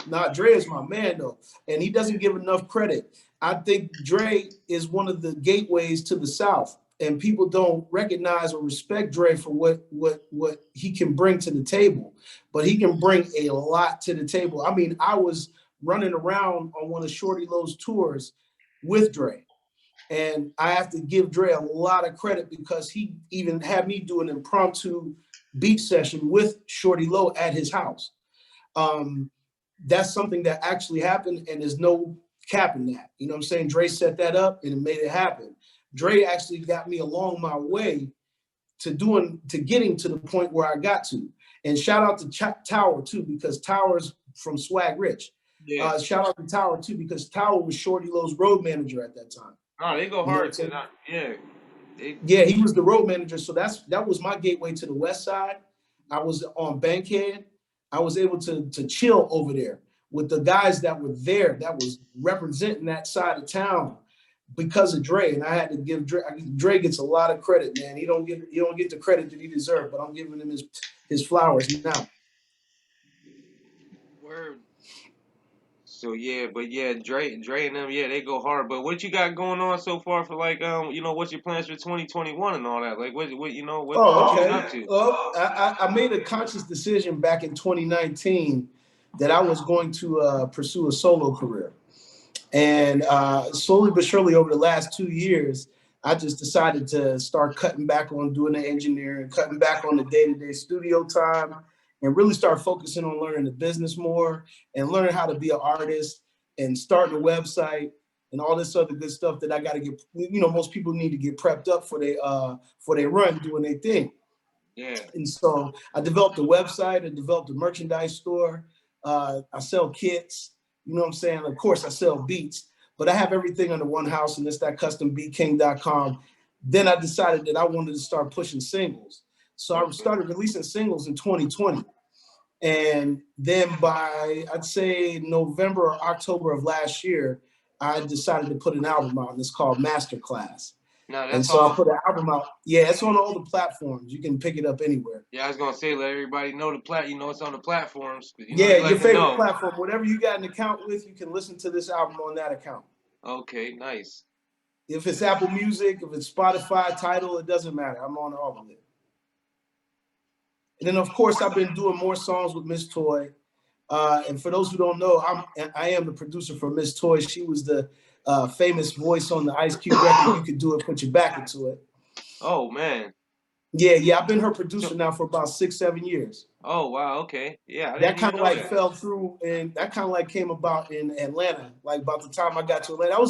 Nah, Dre is my man though, and he doesn't give enough credit. I think Dre is one of the gateways to the South, and people don't recognize or respect Dre for what he can bring to the table. But he can bring a lot to the table. I mean, I was running around on one of Shorty Lowe's tours with Dre, and I have to give Dre a lot of credit because he even had me do an impromptu beat session with Shorty Lowe at his house. Um, that's something that actually happened, and there's no capping that. You know what I'm saying? Dre set that up and it made it happen. Dre actually got me along my way to getting to the point where I got to. And shout out to Tower too, because Tower's from Swag Rich. yeah, Shout out to Tower too, because Tower was Shorty Lowe's road manager at that time. no, they go You know what hard. I'm saying? Yeah, they, Yeah, he was the road manager. So that was my gateway to the West Side. I was on Bankhead. I was able to chill over there with the guys that were there that was representing that side of town because of Dre. And I had to give Dre. Dre gets a lot of credit, man. He don't get the credit that he deserved, but I'm giving him his flowers now. word. So yeah, but yeah, Dre and them, yeah, they go hard. But what you got going on so far for like you know, what's your plans for 2021 and all that? Like what you know, Oh, what you been okay. up to? Well, I made a conscious decision back in 2019 that I was going to pursue a solo career. And slowly but surely over the last 2 years, I just decided to start cutting back on doing the engineering, cutting back on the day-to-day studio time, and really start focusing on learning the business more and learning how to be an artist and starting a website and all this other good stuff that I got to get. You know, most people need to get prepped up for they run doing their thing. Yeah. And so I developed a website, I developed a merchandise store. I sell kits, you know what I'm saying? Of course, I sell beats, but I have everything under one house, and it's that custombeatking.com. Then I decided that I wanted to start pushing singles. So I Okay. started releasing singles in 2020. And then by, I'd say, November or October of last year, I decided to put an album out, and it's called Masterclass. Now And that's so I all. put an album out. Yeah, it's on all the platforms. You can pick it up anywhere. Yeah, I was gonna say let everybody know you know it's on the platforms. You know Yeah, they your like to favorite know. platform, whatever you got an account with, you can listen to this album on that account. Okay, nice. If it's Apple Music, if it's Spotify, Tidal, it doesn't matter. I'm on all of it. And then, of course, I've been doing more songs with Miss Toy. And for those who don't know, I am the producer for Miss Toy. She was the famous voice on the Ice Cube record. You could do it, put your back into it. Oh man. Yeah. I've been her So, producer now for about 6-7 years. oh wow, okay. Yeah, I That didn't kind even of know like that. fell through, and that kind of like came about in Atlanta. Like about the time I got to Atlanta, that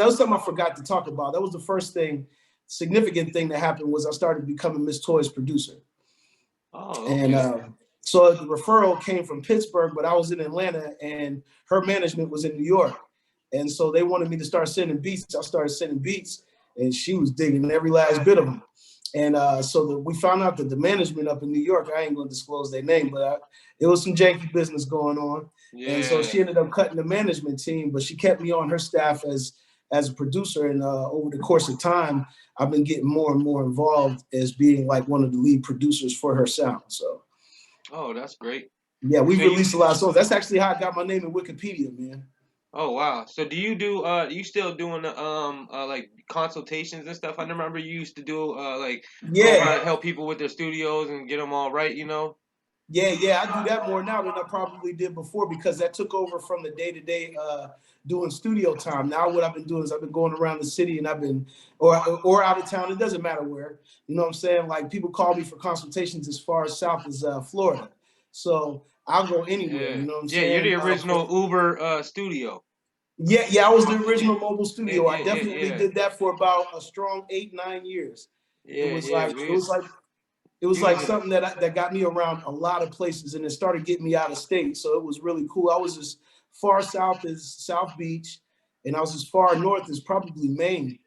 was something I forgot to talk about. That was the first thing, significant thing that happened was I started becoming Miss Toy's producer. Oh, And okay. so the referral came from Pittsburgh, but I was in Atlanta and her management was in New York. And so they wanted me to start sending beats. I started sending beats and she was digging every last bit of them. And we found out that the management up in New York, I ain't going to disclose their name, but it was some janky business going on. And so Yeah. she ended up cutting the management team, but she kept me on her staff as a producer. And over the course of time, I've been getting more and more involved as being like one of the lead producers for her sound. So, Oh, that's great. yeah, we've So you released a lot of songs. That's actually how I got my name in Wikipedia, man. Oh wow. So you still doing the like consultations and stuff? I remember you used to do like go around and Yeah, help people with their studios and get them all right, you know? yeah. I do that more now than I probably did before because that took over from the day-to-day doing studio time. Now what I've been doing is I've been going around the city and I've been or out of town. It doesn't matter where. You know what I'm saying? Like people call me for consultations as far as south as Florida. So I'll go anywhere. Yeah. You know what I'm Yeah, you're saying? the original Uber studio. Yeah. I was the original mobile Yeah, studio. I yeah, yeah, definitely yeah. did that for about a strong 8-9 years. It Yeah, was yeah. like We it was was like it was you was like something that got me around a lot of places and it started getting me out of state. So it was really cool. I was as far south as South Beach, and I was as far north as probably Maine.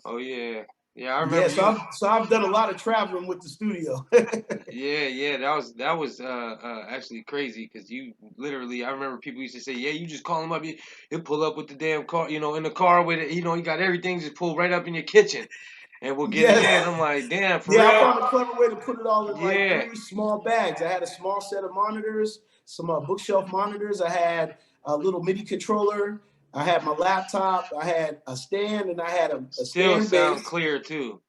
Oh yeah. Yeah, I Yeah, remember you. so I've done a lot of traveling with the studio. Yeah, yeah, that was actually crazy because you literally I remember people used to say, yeah, you just call him up, he'll pull up with the damn car, you know, in the car with it, you know, he got everything just pulled right up in your kitchen and we'll get it in. Yes. I'm like, damn, for Yeah, I real? found a clever way to put it all in like Yeah, 3 small bags. I had a small set of monitors, some bookshelf monitors. I had a little MIDI controller. I had my laptop. I had a stand, and I had a still stand sound base. clear too.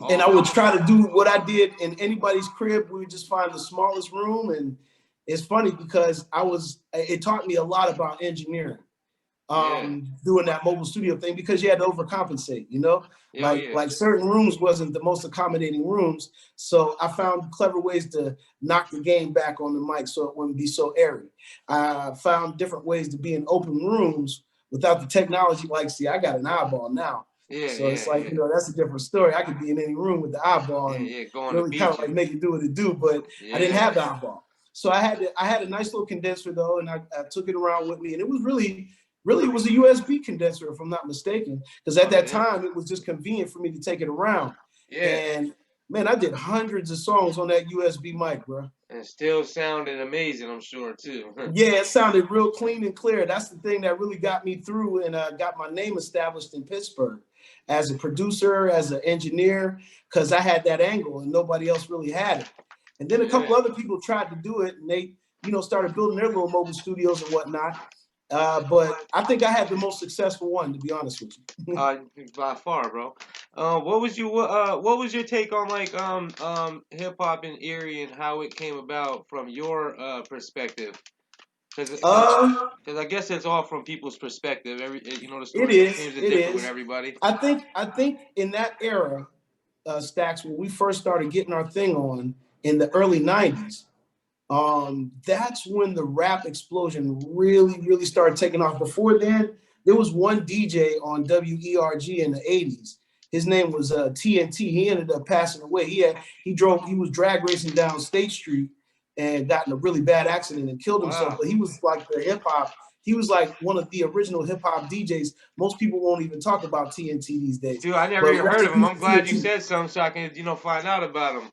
And I Oh, would try to do what I did in anybody's crib. We would just find the smallest room. And it's funny because it taught me a lot about engineering, yeah. doing that mobile studio thing because you had to overcompensate, you know, Yeah, oh, like yeah. like certain rooms wasn't the most accommodating rooms. So I found clever ways to knock the game back on the mic so it wouldn't be so airy. I found different ways to be in open rooms without the technology. Like, see, I got an eyeball now. Yeah, So yeah, it's like, yeah. that's a different story. I could be in any room with the eyeball Yeah, and yeah, going to really kind beat of like you. make it do what it do, but I didn't Yeah. have the eyeball. So I had a nice little condenser though, and I took it around with me, and it was really it was a USB condenser, if I'm not mistaken, because at Oh, that yeah. time it was just convenient for me to take it around. Yeah. And man, I did hundreds of songs on that USB mic, bro. And still sounding amazing, I'm sure too. Yeah, it sounded real clean and clear. That's the thing that really got me through and got my name established in Pittsburgh as a producer, as an engineer, because I had that angle and nobody else really had it. And then a couple Yeah. other people tried to do it and they, started building their little mobile studios and whatnot. But I think I had the most successful one, to be honest with you. Uh, by far, bro. What was your take on like hip hop in Erie and how it came about from your perspective? Because I guess it's all from people's perspective. The It story is. seems to It differ with is. everybody. I think in that era, Stacks, when we first started getting our thing on in the early '90s, that's when the rap explosion really started taking off. Before then, there was one DJ on WERG in the '80s. His name was TNT. He ended up passing away. He was drag racing down State Street and got in a really bad accident and killed himself. Wow, But he was like the hip hop. He was like one of the original hip hop DJs. Most people won't even talk about TNT these days. dude, I never But even rest heard in of him. peace I'm to glad you TNT. said something so I can find out about him.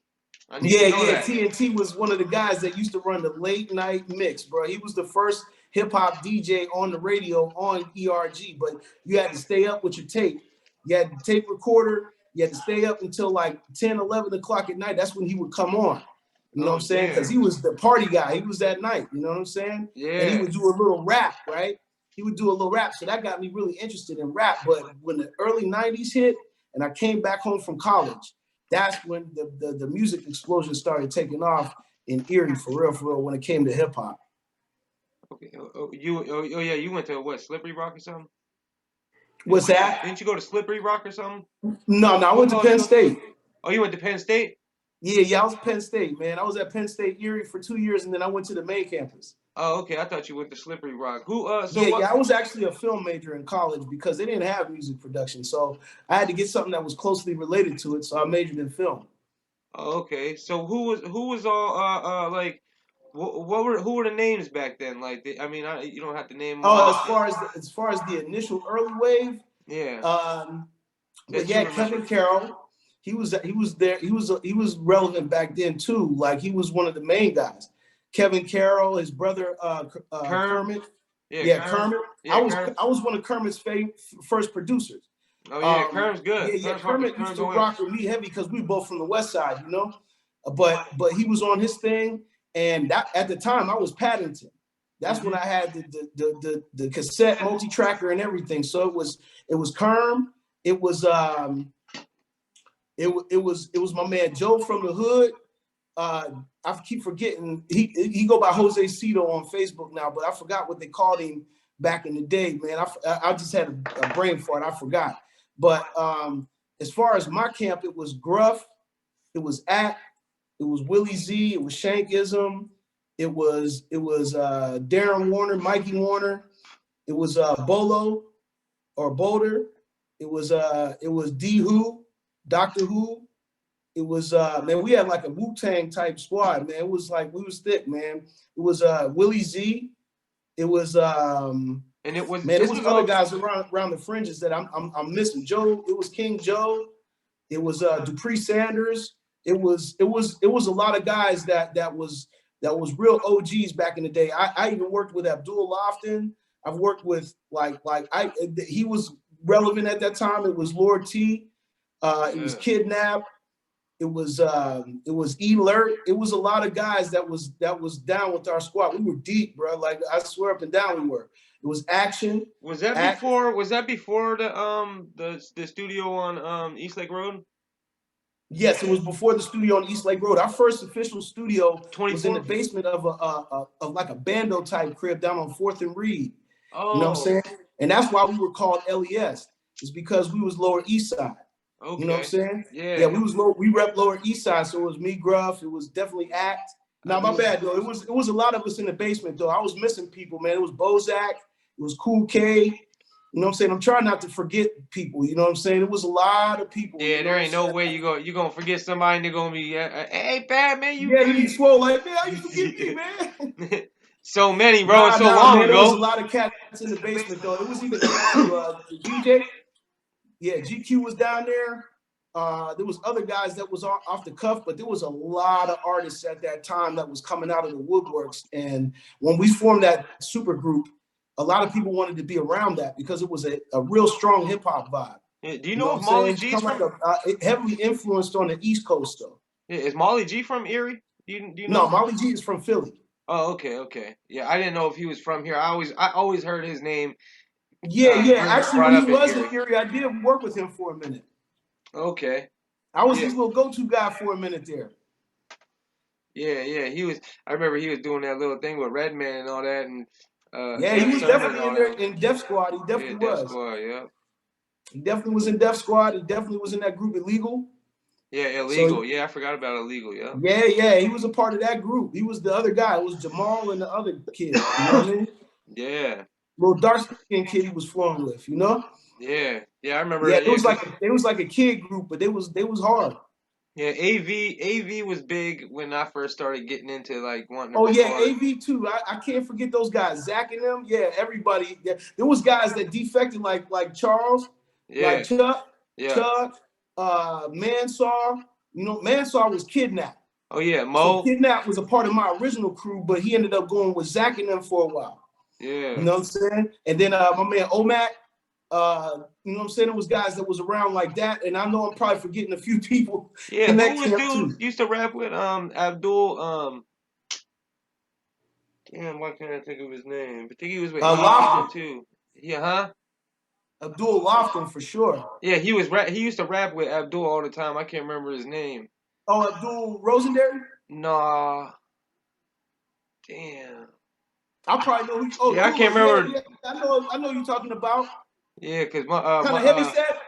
I need to know Yeah. that. TNT was one of the guys that used to run the late night mix, bro. He was the first hip hop DJ on the radio on ERG, but you had to stay up with your tape. You had the tape recorder. You had to stay up until like 10, 11 o'clock at night. That's when he would come on. You know what Oh I'm saying? Because damn. he was the party guy. He was that night. You know what I'm saying? And he Yeah. would do a little rap, right? He would do a little rap. So that got me really interested in rap. But when the early 90s hit and I came back home from college, that's when the music explosion started taking off in Erie for real, when it came to hip hop. Okay. Yeah, you went to what, Slippery Rock or something? What's that? Didn't you go to Slippery Rock or something? No, I What went to college you Penn go to? State. Oh, you went to Penn State? Yeah, I was Penn State, man. I was at Penn State Erie for 2 years, and then I went to the main campus. Oh, okay. I thought you went to Slippery Rock. So Yeah, what? I was actually a film major in college because they didn't have music production, so I had to get something that was closely related to it. So I majored in film. Oh, okay. So who was all like who were the names back then? Like I mean, you don't have to name them Oh, all. as far as the initial early wave, Yeah, um, well, that you yeah, remember. Kevin Carroll. He was there. He was relevant back then too. Like he was one of the main guys. Kevin Carroll, his brother Kerm. Kermit. Yeah, Yeah, Kerm. Kermit. I Yeah, was Kerm. I was one of Kermit's first producers. Oh yeah, Kerm's Yeah, good. yeah. Kermit used Kerm to go in. rock with me heavy because we both from the West Side, you know. But he was on his thing, and that at the time I was Paddington. That's when Hmm. I had the cassette multi tracker and everything. So it was Kerm. It was it was my man Joe from the hood. Uh, I keep forgetting he go by Jose Cito on Facebook now, but I forgot what they called him back in the day, man. I just had a brain fart. I forgot. But as far as my camp, it was Gruff, it was Act, it was Willie Z, it was Shankism, it was Darren Warner, Mikey Warner, it was Bolo or Boulder, it was D Who, Doctor Who, it was man, we had like a Wu-Tang type squad, man. It was like we was thick, man. It was Willie Z. It was And it was man, it this was was other all. guys around the fringes that I'm missing. Joe, it was King Joe. It was Dupree Sanders. It was a lot of guys that was real OGs back in the day. I even worked with Abdul Lofton. I've worked with he was relevant at that time. It was Lord T. It was Yeah. Kidnap. It was Elert. It was a lot of guys that was down with our squad. We were deep, bro. Like I swear up and down we were. It was Action. Was that Act. before? Was that before the studio on East Lake Road? Yes, it was before the studio on East Lake Road. Our first official studio was in the 24. basement of like a bando type crib down on Fourth and Reed. You know what I'm Oh, saying? And that's why we were called LES. It's because we was Lower East Side. You know what I'm okay. saying? Yeah, Yeah, we rep Lower East Side, so it was me, Gruff. It was definitely Act. I Now, my do. bad though. It was a lot of us in the basement though. I was missing people, man. It was Bozak. It was Cool K. You know what I'm saying? I'm trying not to forget people. You know what I'm saying? It was a lot of people. You Yeah, know there what I'm ain't no saying? way you gonna forget somebody and they're gonna be hey bad man Yeah, you be you swole like, man, how you forget me, man? so many, bro, and Nah, so nah, long man. There was a ago. lot of cats in the basement though. It was even GQ, the DJ. Yeah, GQ was down there. There was other guys that was off the cuff, but there was a lot of artists at that time that was coming out of the woodworks. And when we formed that super group, a lot of people wanted to be around that because it was a real strong hip hop vibe. Yeah, do you You know know what if I'm Molly saying? It's G's kind of from? like heavily influenced on the East Coast though. Yeah, is Molly G from Erie? Do you No, know? Molly G is from Philly. Oh, okay. Yeah, I didn't know if he was from here. I always heard his name Yeah, yeah. Actually, brought when he up in was in Erie. Erie, I did work with him for a minute. Okay. I was Yeah. his little go-to guy for a minute there. Yeah. He was. I remember he was doing that little thing with Redman and all that, and Yeah, he F was Sermon and definitely in all there that. in Def Squad. He Yeah, definitely Death was. Squad. Yeah. He definitely was in Def Squad. He definitely was in that group Illegal. Yeah, So illegal. Yeah, I forgot about illegal. Yeah. yeah, he was a part of that group. He was the other guy. It was Jamal and the other kid. You know what I mean? Yeah. Little dark skinned kid he was flowing with. You know? Yeah. I remember Yeah, that. Yeah, cause it was like a kid group, but they was hard. yeah, AV was big when I first started getting into like wanting to Oh yeah, record. AV too. I can't forget those guys. Zach and them. Yeah, everybody. Yeah. There was guys that defected like Charles, like Yeah. Yeah. Chuck, Mansaw. You know, Mansaw was kidnapped. Oh yeah, So Mo. Kidnap was a part of my original crew, but he ended up going with Zach and them for a while. You Yeah. know what I'm saying? And then my man Omac, you know what I'm saying? There was guys that was around like that. And I know I'm probably forgetting a few people Yeah, in who that was camp dude too. used to rap with Abdul damn, why can't I think of his name? I think he was with AV then Lofton, too. Yeah, huh? Abdul Lofton for sure. Yeah, he used to rap with Abdul all the time. I can't remember his name. Oh, Abdul Rosenberry? Nah, damn. I probably know who. Oh, Yeah, I can't Dula. Yeah, remember. yeah. I know you're talking about. Yeah, cause Kind of heavy set.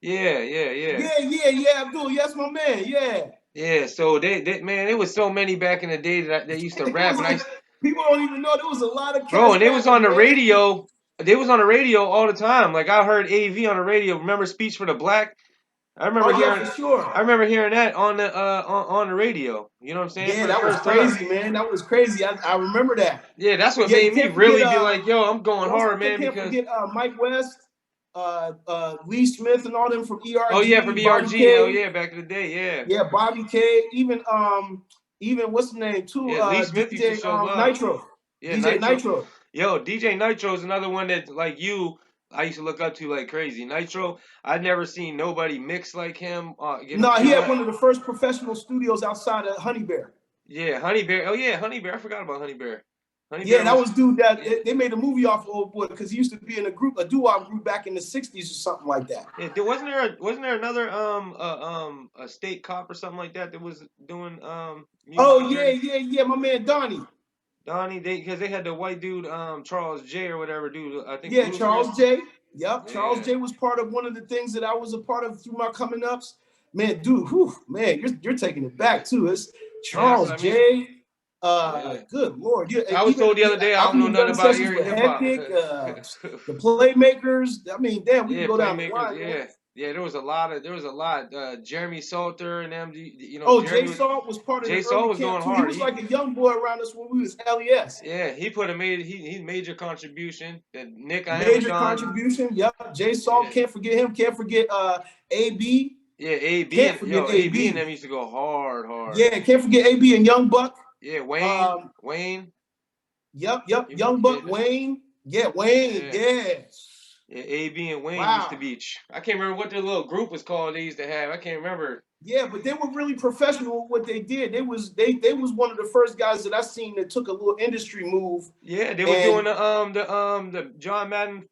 yeah. Yeah, Abdul. Yes, my man. Yeah. Yeah, so they man, there was so many back in the day that they used to It rap, was and I, people don't even know there was a lot of bro, cats and they was rapping, on the man. radio. They was on the radio all the time. Like I heard AV on the radio. Remember Speech for the Black? I remember Oh yeah, hearing, for sure. I remember hearing that on the on the radio. You know what I'm saying? Yeah, For the that was first time. crazy, man. That was crazy. I remember that. Yeah, that's what Yeah, you made me can't forget. really be like, yo, I'm going hard, man, Can't because forget Mike West, Lee Smith, and all them from oh yeah, from ERG, Bobby ERG, hell K. yeah, back in the day, yeah. Yeah, Bobby K. Even what's the name too? Yeah, Lee Smith used to DJ show love. Nitro. Yeah, DJ Nitro. Nitro. Yo, DJ Nitro is another one that like you I used to look up to like crazy. Nitro, I'd never seen nobody mix like him, get him No, he had feeling. one of the first professional studios outside of Honey Bear. Yeah, Honey Bear. Oh yeah, Honey Bear. I forgot about Honey Bear. Honey Yeah, Bear that was was dude that yeah. they made a movie off of old boy because he used to be in a doo-wop group back in the '60s or something like that. Yeah, wasn't there another a state cop or something like that that was doing music in Oh yeah, Jersey? yeah, my man Donnie. Donnie, because they had the white dude Charles J or whatever dude, I think Yeah, Bluesmith. Charles J. Yep, Charles Yeah. J was part of one of the things that I was a part of through my coming ups. Man, dude, whew, man, you're taking it back too. It's Yeah, that's Charles what I mean. J. Yeah. Good lord, you I was even told the other day I I don't know remember nothing done about sessions Erie with Hip-Hop. Hectic, the Playmakers. I mean, damn, we can Yeah, go down the playmakers. line, man. Yeah, yeah. There was a lot. Jeremy Salter and them. You know, Oh, Jay Jeremy was. Salt was part of the Jay Saul early was camp going too. He hard. was like a young boy around us when we was LES. Yeah, he major contribution. That Nick I am Major Sean. contribution. Yep. Jay Salt, Yeah, can't forget him. Can't forget AB. yeah. AB Can't and yo forget AB and AB. them used to go hard. Yeah, can't forget AB and Young Buck. Yeah, Um, Wayne. yep. Young Buck, Yeah, Wayne. Yeah, Wayne. yeah. Yeah. Yeah, AB and Wayne used to Wow. be. I can't remember what their little group was called. They used to have. I can't remember. Yeah, but they were really professional with what they did. They was one of the first guys that I seen that took a little industry move. Yeah, they was doing And the John Madden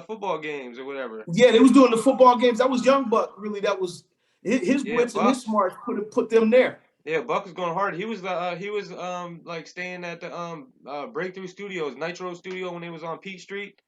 football games or whatever. yeah, they was doing the football games. That was Young Buck, really. That was his Yeah, wits and his Buck. smarts put them there. Yeah, Buck was going hard. He was like staying at the Breakthrough Studios, Nitro Studio when they was on Peach Street.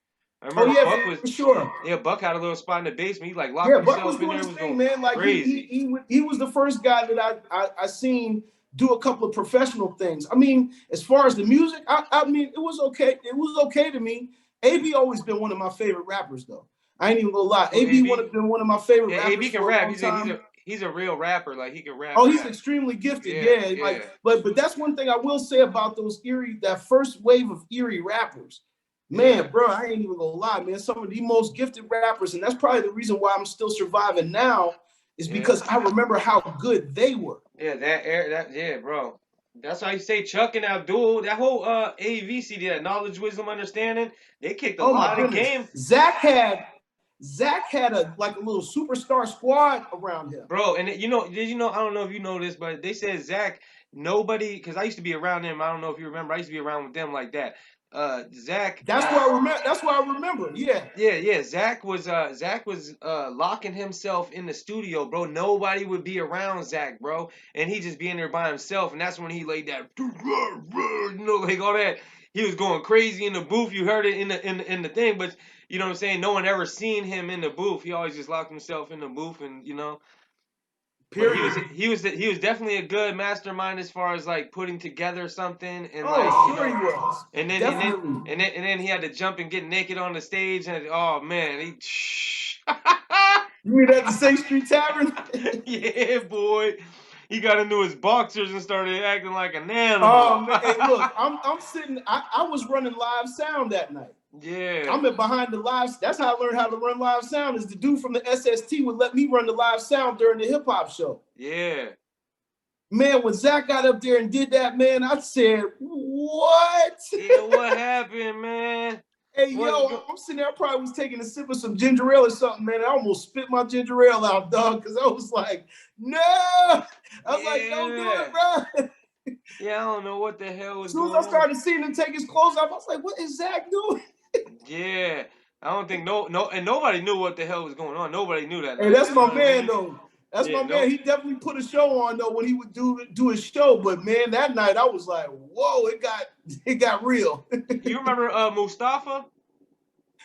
I Oh remember yeah, Buck was for sure. yeah, Buck had a little spot in the basement. He like locked Yeah, Buck was himself in doing there, his was thing, going man. Like crazy. he was the first guy that I seen do a couple of professional things. I mean, as far as the music, I mean, it was okay. It was okay to me. AB always been one of my favorite rappers, though. I ain't even gonna lie. Oh, AB AB. been one of my favorite Yeah, rappers AB can for a rap. long time. He's a real rapper. Like he can Oh, he's rap. extremely gifted. Yeah, Yeah, like, yeah. but that's one thing I will say about those that first wave of Erie rappers. Yeah. Man, bro, I ain't even gonna lie, man. Some of the most gifted rappers, and that's probably the reason why I'm still surviving now, is Yeah. because I remember how good they were. Yeah, yeah, bro. That's why you say Chuck and Abdul, that whole AV CD, that knowledge, wisdom, understanding, they kicked a Oh my lot of goodness, game. Zach had a little superstar squad around him. Bro, and did you know, I don't know if you know this, but they said Zach, nobody, because I used to be around them, I don't know if you remember, I used to be around with them like that. Zach. That's why I remember. That's why I remember. Yeah. Yeah. Zach was locking himself in the studio, bro. Nobody would be around Zach, bro, and he just be in there by himself, and that's when he laid that, you know, like all that. He was going crazy in the booth. You heard it in the thing, but you know what I'm saying. No one ever seen him in the booth. He always just locked himself in the booth, and you know. But Period. he was definitely a good mastermind as far as like putting together something and like Oh, you sure know, he was. and Definitely. then he had to jump and get naked on the stage and oh man, he You mean at the Safe Street Tavern? yeah boy, he got into his boxers and started acting like an animal. Oh man, hey, look, I'm sitting. I was running live sound that night. Yeah. I'm behind the live. That's how I learned how to run live sound. Is the dude from the SST would let me run the live sound during the hip hop show. Yeah. Man, when Zach got up there and did that, man, I said, "What?" Yeah, what happened, man? Hey, yo, I'm sitting there. I probably was taking a sip of some ginger ale or something, man. I almost spit my ginger ale out, dog, because I was like, "No!" I was like, "Don't do it, bro." Yeah, I don't know what the hell was going on. As soon as I started seeing him take his clothes off, I was like, "What is Zach doing?" Yeah, I don't think and nobody knew what the hell was going on. Nobody knew that. Hey, that's my man though. That's Yeah, my no. man. He definitely put a show on though when he would do a show. But man, that night I was like, whoa, it got real. You remember Mustafa?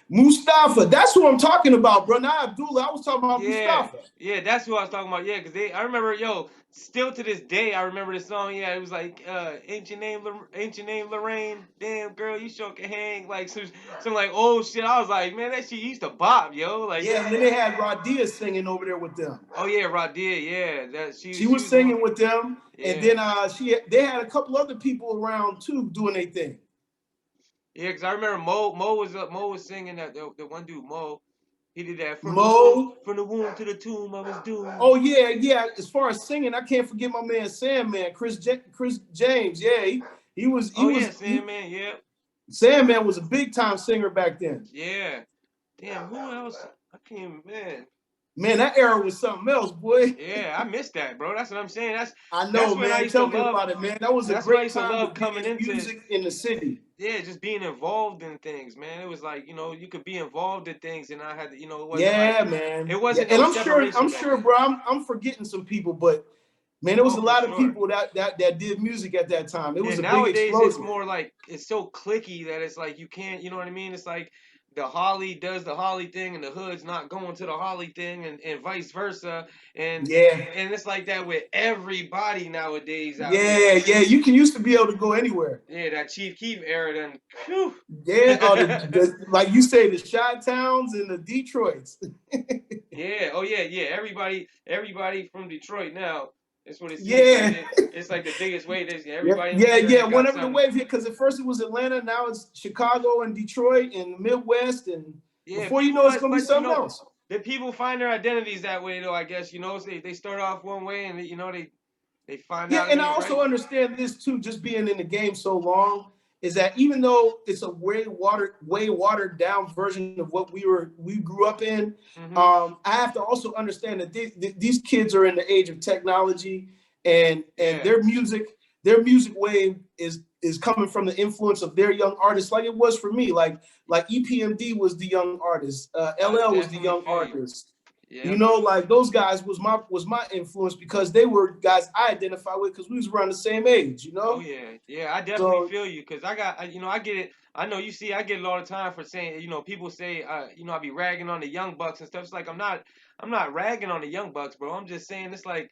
Mustafa, that's who I'm talking about, bro. Not Abdullah. I was talking about Yeah, Mustafa. yeah, that's who I was talking about. Yeah, cause I remember, yo, still to this day, I remember the song. Yeah, it was like, ain't your name Lorraine? Damn girl, you sure can hang. Like some like old shit. I was like, man, that shit used to bop, yo. Like Yeah, and then they had Radia singing over there with them. oh yeah, Radia, yeah, that She she was was the one. singing with them, and Yeah, then they had a couple other people around too doing their thing. yeah, cause I remember Mo was singing that the one dude Mo. He did that Mo. from the womb to the tomb. I was doomed. Oh yeah, yeah. As far as singing, I can't forget my man Sandman, Chris James. Yeah, he was he Oh yeah, was he, Sandman. Yeah, Sandman was a big time singer back then. yeah. Damn, who else? I can't, man. Man, that era was something else, boy. Yeah, I missed that, bro. That's what I'm saying. I That's know, when I man. used to Tell me love. about it, man. That was a That's when I great used to time to love be coming in into. music in the city. Yeah, just being involved in things, man. It was like you could be involved in things, and I had to, it wasn't like Yeah, man. it Yeah, wasn't and no I'm separation back sure, then. bro. I'm forgetting some people, but man, there was Oh, a for lot of sure. people that did music at that time. It Yeah, was a big nowadays it's explosion. more like it's so clicky that it's like you can't, you know what I mean? It's like the Holly does the Holly thing and the hood's not going to the Holly thing and vice versa. And Yeah, and it's like that with everybody nowadays out here. yeah, yeah. You can used to be able to go anywhere. Yeah, that Chief Keef era done. Whew. Yeah, like you say, the Chi-Towns and the Detroits. Yeah, oh yeah, yeah. Everybody from Detroit now. That's what it seems like. Yeah, It's like the biggest way. yeah, Everybody in yeah, the area yeah. got Whenever the something. wave hit, because at first it was Atlanta, now it's Chicago and Detroit and the Midwest, and Yeah, before you people, know, it's gonna be but something else. the people find their identities that way though. I guess so they start off one way and they find Yeah, out it and I ain't right. also understand this too. Just being in the game so long is that even though it's a way watered down version of what we grew up in, Mm-hmm. I have to also understand that these kids are in the age of technology, and Yeah. their music wave is coming from the influence of their young artists, like it was for me. Like EPMD was the young artist, I LL was the definitely young feel you. artist. Yeah. You know, like those guys was my influence because they were guys I identify with because we was around the same age, you Oh know? yeah, yeah. I definitely So feel you because I get it. I know you see, I get it all the time for saying, people say, I be ragging on the young bucks and stuff. It's like I'm not ragging on the young bucks, bro. I'm just saying it's like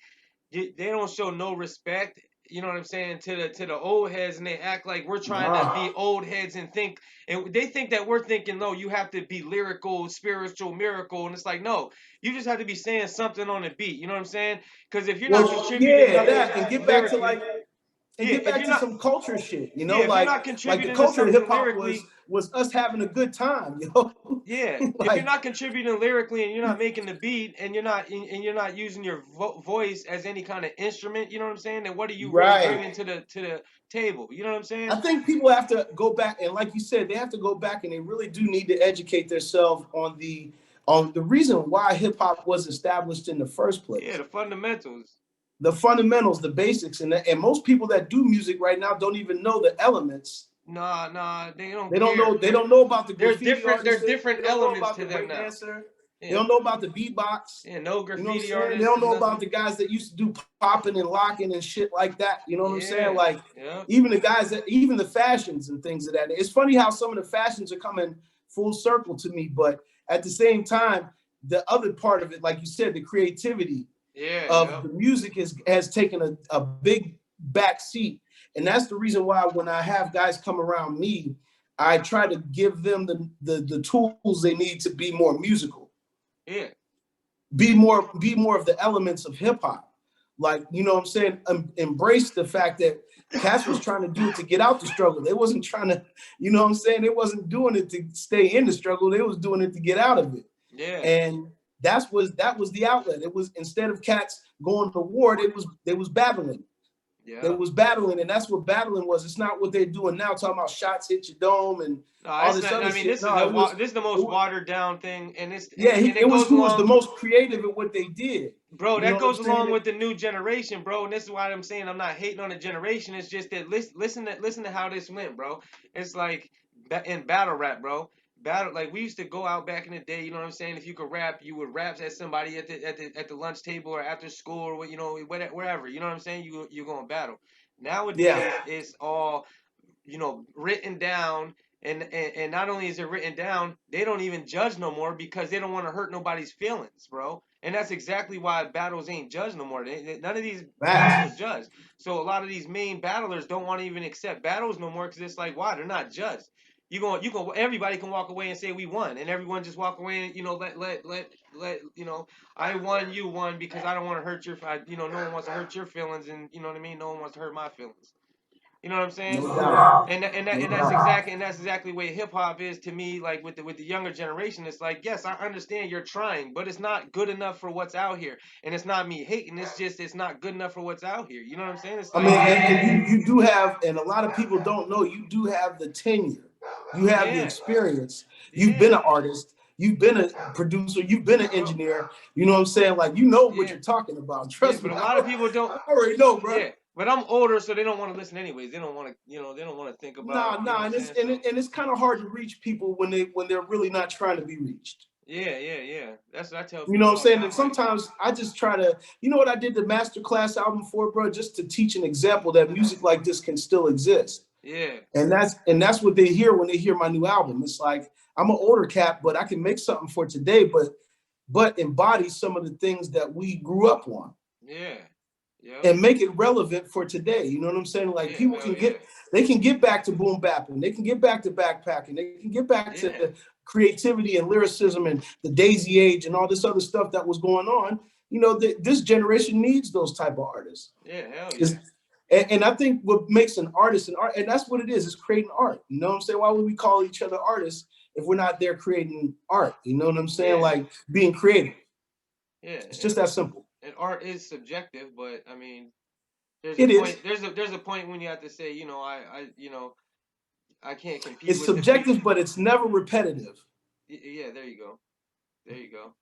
they don't show no respect. You know what I'm saying to the old heads, and they act like we're trying to nah. be old heads and they think that we're thinking, no, you have to be lyrical, spiritual, miracle, and it's like no, you just have to be saying something on the beat. You know what I'm saying? Because if you're not Well, contributing yeah, nothing that and get back to lyrically, and yeah, get if back you're to not, some culture shit, you know, yeah, if you're not like the contributing to culture of hip something hop lyrically, was us having a good time, yo. yeah, if you're Like not contributing lyrically and you're not making the beat and you're not using your voice as any kind of instrument, you know what I'm saying? Then what are you really right. bringing to the table? You know what I'm saying? I think people have to go back and like you said, they have to go back and they really do need to educate themselves on the reason why hip hop was established in the first Yeah, place. the fundamentals. The fundamentals, the basics, and most people that do music right now don't even know the elements. Nah, they don't They don't care. know. They don't know about the There's graffiti different artists. there's They different don't know elements about to the them break now. dancer. They Yeah, don't know about the beatbox. yeah, no You know what I'm graffiti saying? They artists don't and know about nothing. the guys that used to do popping and locking and shit like that. You know what I'm saying? Yeah, Like yeah, even the guys that even the fashions and things of that. It's funny how some of the fashions are coming full circle to me, but at the same time, the other part of it, like you said, the creativity yeah. of the music has taken a big back seat. And that's the reason why when I have guys come around me, I try to give them the tools they need to be more musical, Yeah. be more of the elements of hip hop. Like, you know what I'm saying? Embrace the fact that Cass was trying to do it to get out the struggle. They wasn't trying to, you know what I'm saying? They wasn't doing it to stay in the struggle. They was doing it to get out of it. Yeah. And that was the outlet. It was instead of cats going to war, they was battling. They Yeah. was battling, and that's what battling was. It's not what they're doing now, talking about shots hit your dome and No, all it's this not. other I mean, shit. No, this is the most watered down thing, and yeah, it it was goes who was the along, most creative in what they did. bro. You know That what I'm goes along saying? with the new generation, bro. And this is why I'm saying I'm not hating on the generation. It's just that listen to how this went, bro. It's like in battle rap, bro. battle, like we used to go out back in the day, you know what I'm saying? If you could rap, you would rap at somebody at the lunch table or after school or what, you know, wherever, you know what I'm saying? You're going to battle. Yeah, Nowadays it's all, you know, written down, and not only is it written down, they don't even judge no more because they don't want to hurt nobody's feelings, bro. And that's exactly why battles ain't judged no more. None of these battles are facts. judged. So a lot of these main battlers don't want to even accept battles no more because it's like, why? They're not judged. Everybody can walk away and say we won, and everyone just walk away and, you know, let you know, I won, you won, because I don't want to hurt you know, no one wants to hurt your feelings, and you know what I mean. No one wants to hurt my feelings. You know what I'm saying? No doubt. No And doubt. that's exactly what hip hop is to me. Like with the younger generation, it's like, yes, I understand you're trying, but it's not good enough for what's out here. And it's not me hating. It's just it's not good enough for what's out here. You know what I'm saying? It's I like, mean, and you do have, and a lot of people don't know, you do have the tenure, you have the yeah, experience. You've been yeah, an artist, you've been a producer, you've been an bro, engineer. You know what I'm saying? Like, you know what yeah, you're talking about. yeah. Trust But me, a lot of people don't. I already know, bro. Yeah, but I'm older, so they don't want to listen anyways. They don't want to, you know, they don't want to think about, you know what Nah, I'm and saying? So it's kind of hard to reach people when they're really not trying to be reached. yeah. That's what I tell You know what people I'm all the saying? And time. Like, sometimes I just try to, you know what I did the master class album for, bro, just to teach an example that music like this can still exist. yeah, And that's what they hear when they hear my new album. It's like I'm an older cat, but I can make something for today, but embody some of the things that we grew up on yeah, yep, and make it relevant for today. You know what I'm saying? Like yeah, people hell can yeah, get back to boom bapping, they can get back to backpacking, they can get back yeah. to creativity and lyricism and the daisy age and all this other stuff that was going on. You know, this generation needs those type of artists. Yeah, hell It's, yeah. and I think what makes an artist an art, and that's what it is creating art. You know what I'm saying? Why would we call each other artists if we're not there creating art? You know what I'm saying? Yeah, Like being creative. yeah, It's just and that simple. and art is subjective, but I mean, there's a It point. is. There's a point when you have to say, you know, you know, I can't compete It's with the people. subjective, but it's never repetitive. Yeah, there you go. There you go.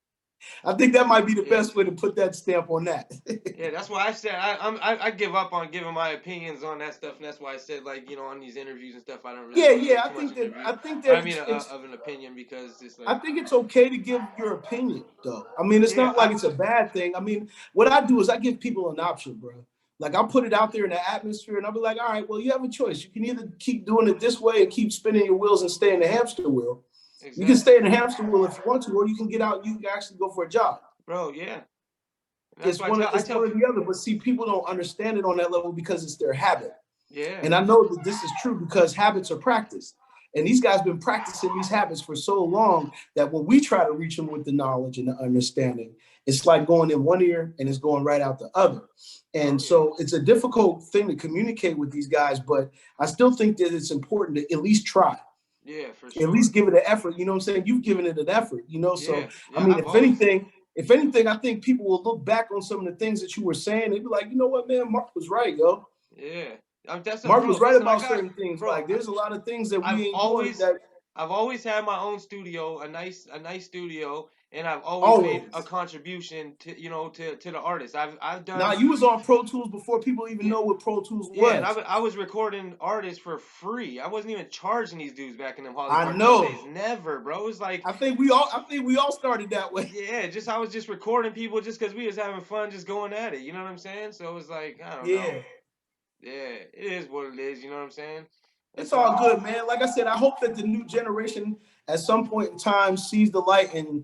I think that might be the Yeah, best way to put that stamp on that. yeah. That's why I said I give up on giving my opinions on that stuff, and that's why I said, like, you know, on these interviews and stuff, I don't really Yeah, want to yeah. give too much I interview. think Or that I mean, it's of an opinion, because it's I like, think it's okay to give your opinion, though. I mean, it's yeah, not like it's a bad thing. I mean, what I do is I give people an option, bro. Like I'll put it out there in the atmosphere, and I'll be like, all right, well, you have a choice. You can either keep doing it this way and keep spinning your wheels and stay in the hamster wheel. You can exactly, stay in the hamster wheel if you want to, or you can get out. You can actually go for a job. bro. Yeah, and that's It's why one of I it's tell one or people. the other. But see, people don't understand it on that level because it's their habit. Yeah, And I know that this is true because habits are practiced. And these guys been practicing these habits for so long that when we try to reach them with the knowledge and the understanding, it's like going in one ear and it's going right out the other. oh And yeah, so it's a difficult thing to communicate with these guys, but I still think that it's important to at least try, yeah, for at sure. least give it an effort. You know what I'm saying? You've given it an effort, you know? So, Yeah, I yeah. mean, if anything, I think people will look back on some of the things that you were saying. They'd be like, you know what, man, Mark was right, yo. Yeah. That's a Mark bro. was right Listen, about certain things. bro. Like there's a lot of things that I've we ain't doing always, that I've always had my own studio, a nice studio, and I've always made a always. contribution to, you know, to the artist. I've Now done, you was on Pro Tools before people even yeah, know what Pro Tools yeah, and was. I was recording artists for free. I wasn't even charging these dudes back in them Holly I Cartel days. know. Never, bro. It was like, I think we all started that way. yeah, just I was just recording people just because we was having fun, just going at it. You know what I'm saying? So it was like, I don't know. Yeah. Yeah, it is what it is. You know what I'm saying? It's That's all all. good, man. Like I said, I hope that the new generation at some point in time sees the light and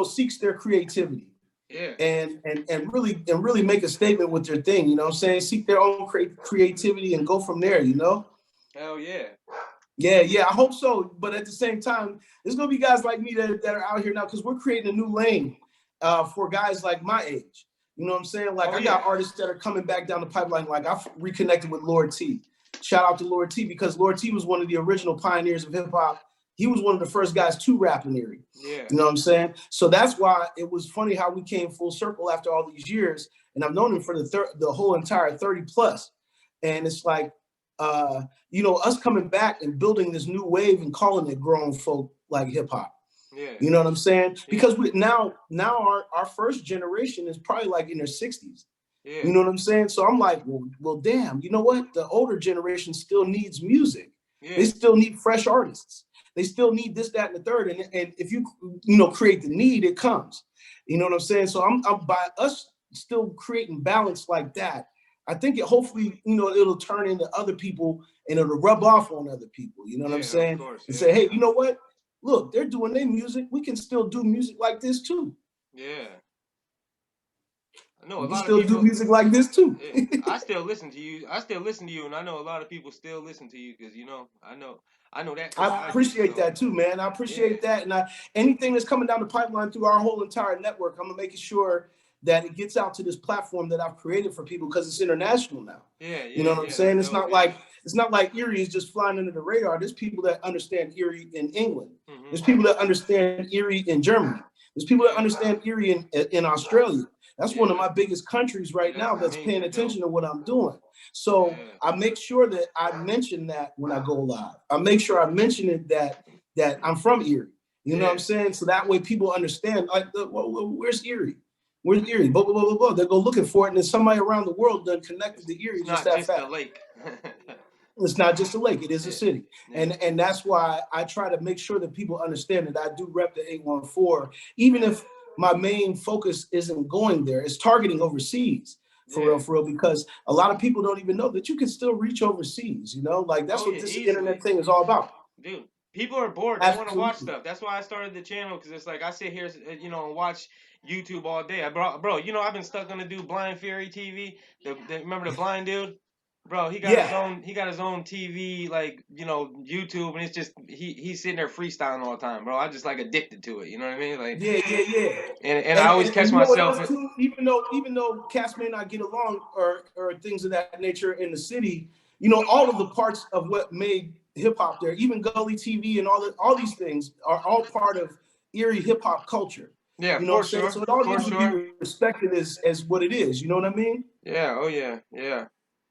seeks their creativity Yeah. and really make a statement with their thing. You know what I'm saying? Seek their own creativity and go from there, you know? Hell yeah. Yeah, I hope so. But at the same time, there's gonna be guys like me that are out here now because we're creating a new lane for guys like my age. You know what I'm saying? Like Oh I yeah. got artists that are coming back down the pipeline. Like I've reconnected with Lord T. Shout out to Lord T because Lord T was one of the original pioneers of hip hop. He was one of the first guys to rap in Erie. Yeah. You know what I'm saying? So that's why it was funny how we came full circle after all these years. And I've known him for the whole entire 30 plus. And it's like us coming back and building this new wave and calling it grown folk like hip hop. Yeah. You know what I'm saying? Yeah. Because we now our first generation is probably like in their 60s. Yeah. You know what I'm saying? So I'm like, well, damn, you know what? The older generation still needs music. They Yeah. still need fresh artists. they still need this, that, and the third. And if you create the need, it comes. You know what I'm saying? So I'm by us still creating balance like that. I think hopefully, it'll turn into other people and it'll rub off on other people. You know what I'm saying? Of course, and say, hey, you know what? Look, they're doing their music. We can still do music like this too. Yeah. I know we a can lot still of people do music like this too. I still listen to you. And I know a lot of people still listen to you because I know that. I appreciate that too, man. I appreciate that, and anything that's coming down the pipeline through our whole entire network, I'm gonna make sure that it gets out to this platform that I've created for people because it's international now. You know what I'm saying? It's not like Erie is just flying under the radar. There's people that understand Erie in England. There's people that understand Erie in Germany. There's people that understand Erie in Australia. That's one of my biggest countries right now that's paying attention to what I'm doing. So I make sure that I mention that when I go live. I make sure I mention it that I'm from Erie. You know what I'm saying? So that way people understand, like, where's Erie? Where's Erie? Blah, blah, blah, blah, blah. They go looking for it, and then somebody around the world done connected to Erie just that fast. It's not just a lake. It's not just a lake. It is a city. And that's why I try to make sure that people understand that I do rep the 814, even if my main focus isn't going there. It's targeting overseas. For real, because a lot of people don't even know that you can still reach overseas, like that's what this internet thing is all about. Dude, people are bored. They want to watch stuff. That's why I started the channel, because it's like I sit here, and watch YouTube all day. Bro, I've been stuck on the dude Blind Fury TV. Remember the blind dude? Bro, he got his own TV, like, YouTube, and it's just he's sitting there freestyling all the time, bro. I'm just like addicted to it. You know what I mean? Like And I always catch myself. Even though cats may not get along or things of that nature in the city, all of the parts of what made hip hop there, even Gully TV and all these things are all part of Erie hip hop culture. Yeah, for sure. So it all needs to be respected as what it is. You know what I mean? Yeah. Oh yeah. Yeah.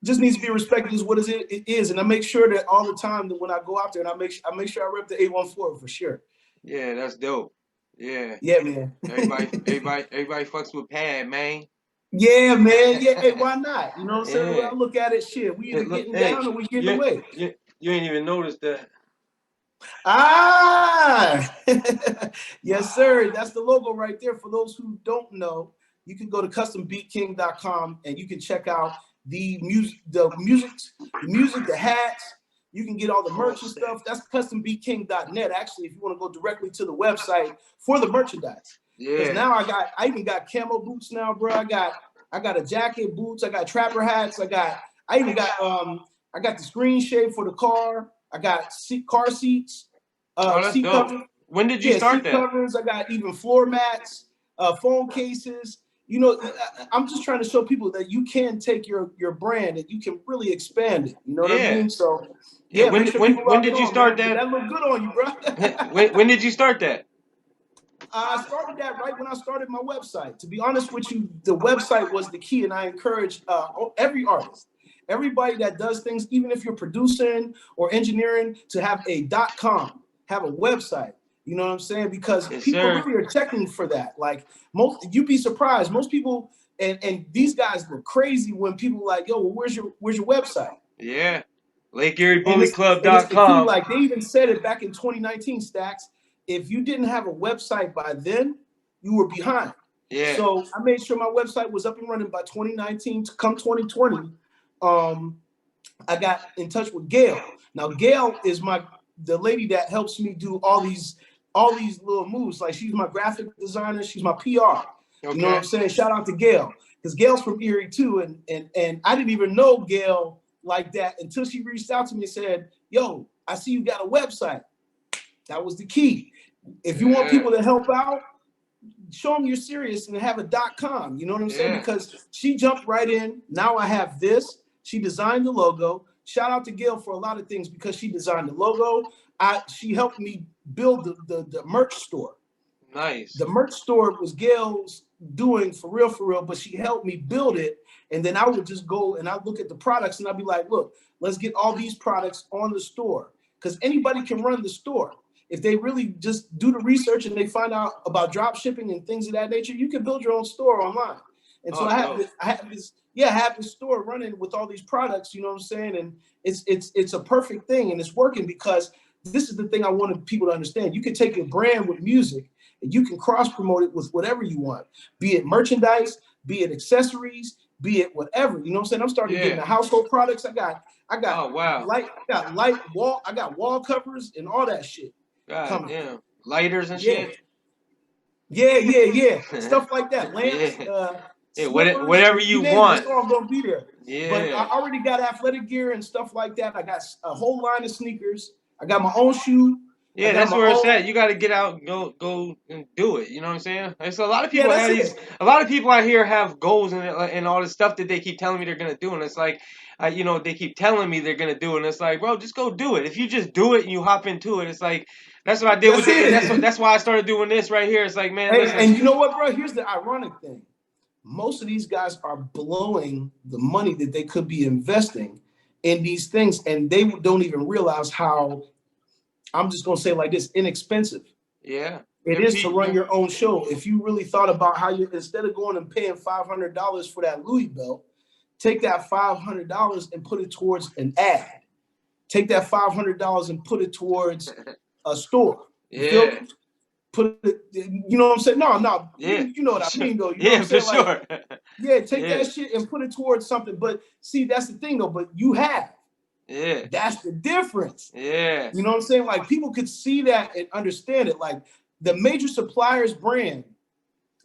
Just needs to be respected as what it is, and I make sure that all the time that when I go out there, and I make sure I rep the 814 for sure. Yeah, that's dope. Yeah. Yeah, man. everybody fucks with Pad, man. Yeah, man. Yeah, hey, why not? You know what I'm saying? When I look at it, shit, we either getting down or we getting away. You ain't even noticed that. Yes, sir. That's the logo right there. For those who don't know, you can go to custombeatking.com and you can check out the music, the hats. You can get all the merch and stuff. That's custombeatking.net. Actually, if you want to go directly to the website for the merchandise. Because now I even got camo boots now, bro. I got a jacket, boots. I got trapper hats. I even got I got the screen shade for the car. I got car seats. Seat covers. When did you start that? Covers. I got even floor mats, phone cases. I'm just trying to show people that you can take your brand and you can really expand it. You know what I mean? So when did you start that? That look good on you, bro. when did you start that? I started that right when I started my website. To be honest with you, the website was the key, and I encourage every artist, everybody that does things, even if you're producing or engineering, to have a .com, have a website. You know what I'm saying? Because people really are checking for that. Like you'd be surprised. Most people, and these guys look crazy when people are like, yo, well, where's your website? Yeah, LakeErieBullyClub.com. Like they even said it back in 2019, Stax. If you didn't have a website by then, you were behind. Yeah. So I made sure my website was up and running by 2019. To come 2020, I got in touch with Gail. Now Gail is the lady that helps me do all these little moves. Like she's my graphic designer, she's my PR. Okay. You know what I'm saying? Shout out to Gail, because Gail's from Erie too, and I didn't even know Gail like that until she reached out to me and said, "Yo, I see you got a website." That was the key. If you want people to help out, show them you're serious and have a .com. You know what I'm saying? Because she jumped right in. Now I have this. She designed the logo. Shout out to Gail for a lot of things because she designed the logo. She helped me build the merch store. Nice. The merch store was Gail's doing for real, but she helped me build it. And then I would just go and I'd look at the products and I'd be like, look, let's get all these products on the store. Because anybody can run the store. If they really just do the research and they find out about drop shipping and things of that nature, you can build your own store online. And so I have this store running with all these products, you know what I'm saying? And it's a perfect thing, and it's working because this is the thing I wanted people to understand. You can take your brand with music and you can cross promote it with whatever you want, be it merchandise, be it accessories, be it whatever. You know what I'm saying? I'm starting to get into household products. I got Oh wow. I got wall covers and all that shit God coming. damn. Lighters and Yeah. shit. Yeah. Stuff like that. Lamps, Yeah. Yeah. slippers, Whatever and you you name it, it's want. all gonna be there. But I Yeah. already got athletic gear and stuff like that. I got a whole line of sneakers. I got my own shoe. I Yeah, got that's my where it's own. at. You got to get out, and go and do it. You know what I'm saying? Like, so a lot of Yeah, people that's have these. it. A lot of people out here have goals and all this stuff that they keep telling me they're gonna do, and it's like, they keep telling me they're gonna do, and it's like, bro, just go do it. If you just do it and you hop into it, it's like that's what I did with That's the. And it. that's why I started doing this right here. It's like, man, And, listen. and you know what, bro? Here's the ironic thing. Most of these guys are blowing the money that they could be investing in these things, and they don't even realize how, I'm just gonna say it like this, inexpensive Yeah. it is to run your own show. If you really thought about how you, instead of going and paying $500 for that Louis belt, take that $500 and put it towards an ad. Take that $500 and put it towards a store. You feel Yeah. me? Put it, you know what I'm saying? No, Yeah. you know For what I sure. mean though. You know what Yeah, I'm for saying? Like, sure. yeah, take Yeah. that shit and put it towards something. But see, that's the thing though. But you have. Yeah. That's the difference. Yeah. You know what I'm saying? Like people could see that and understand it. Like the major suppliers brand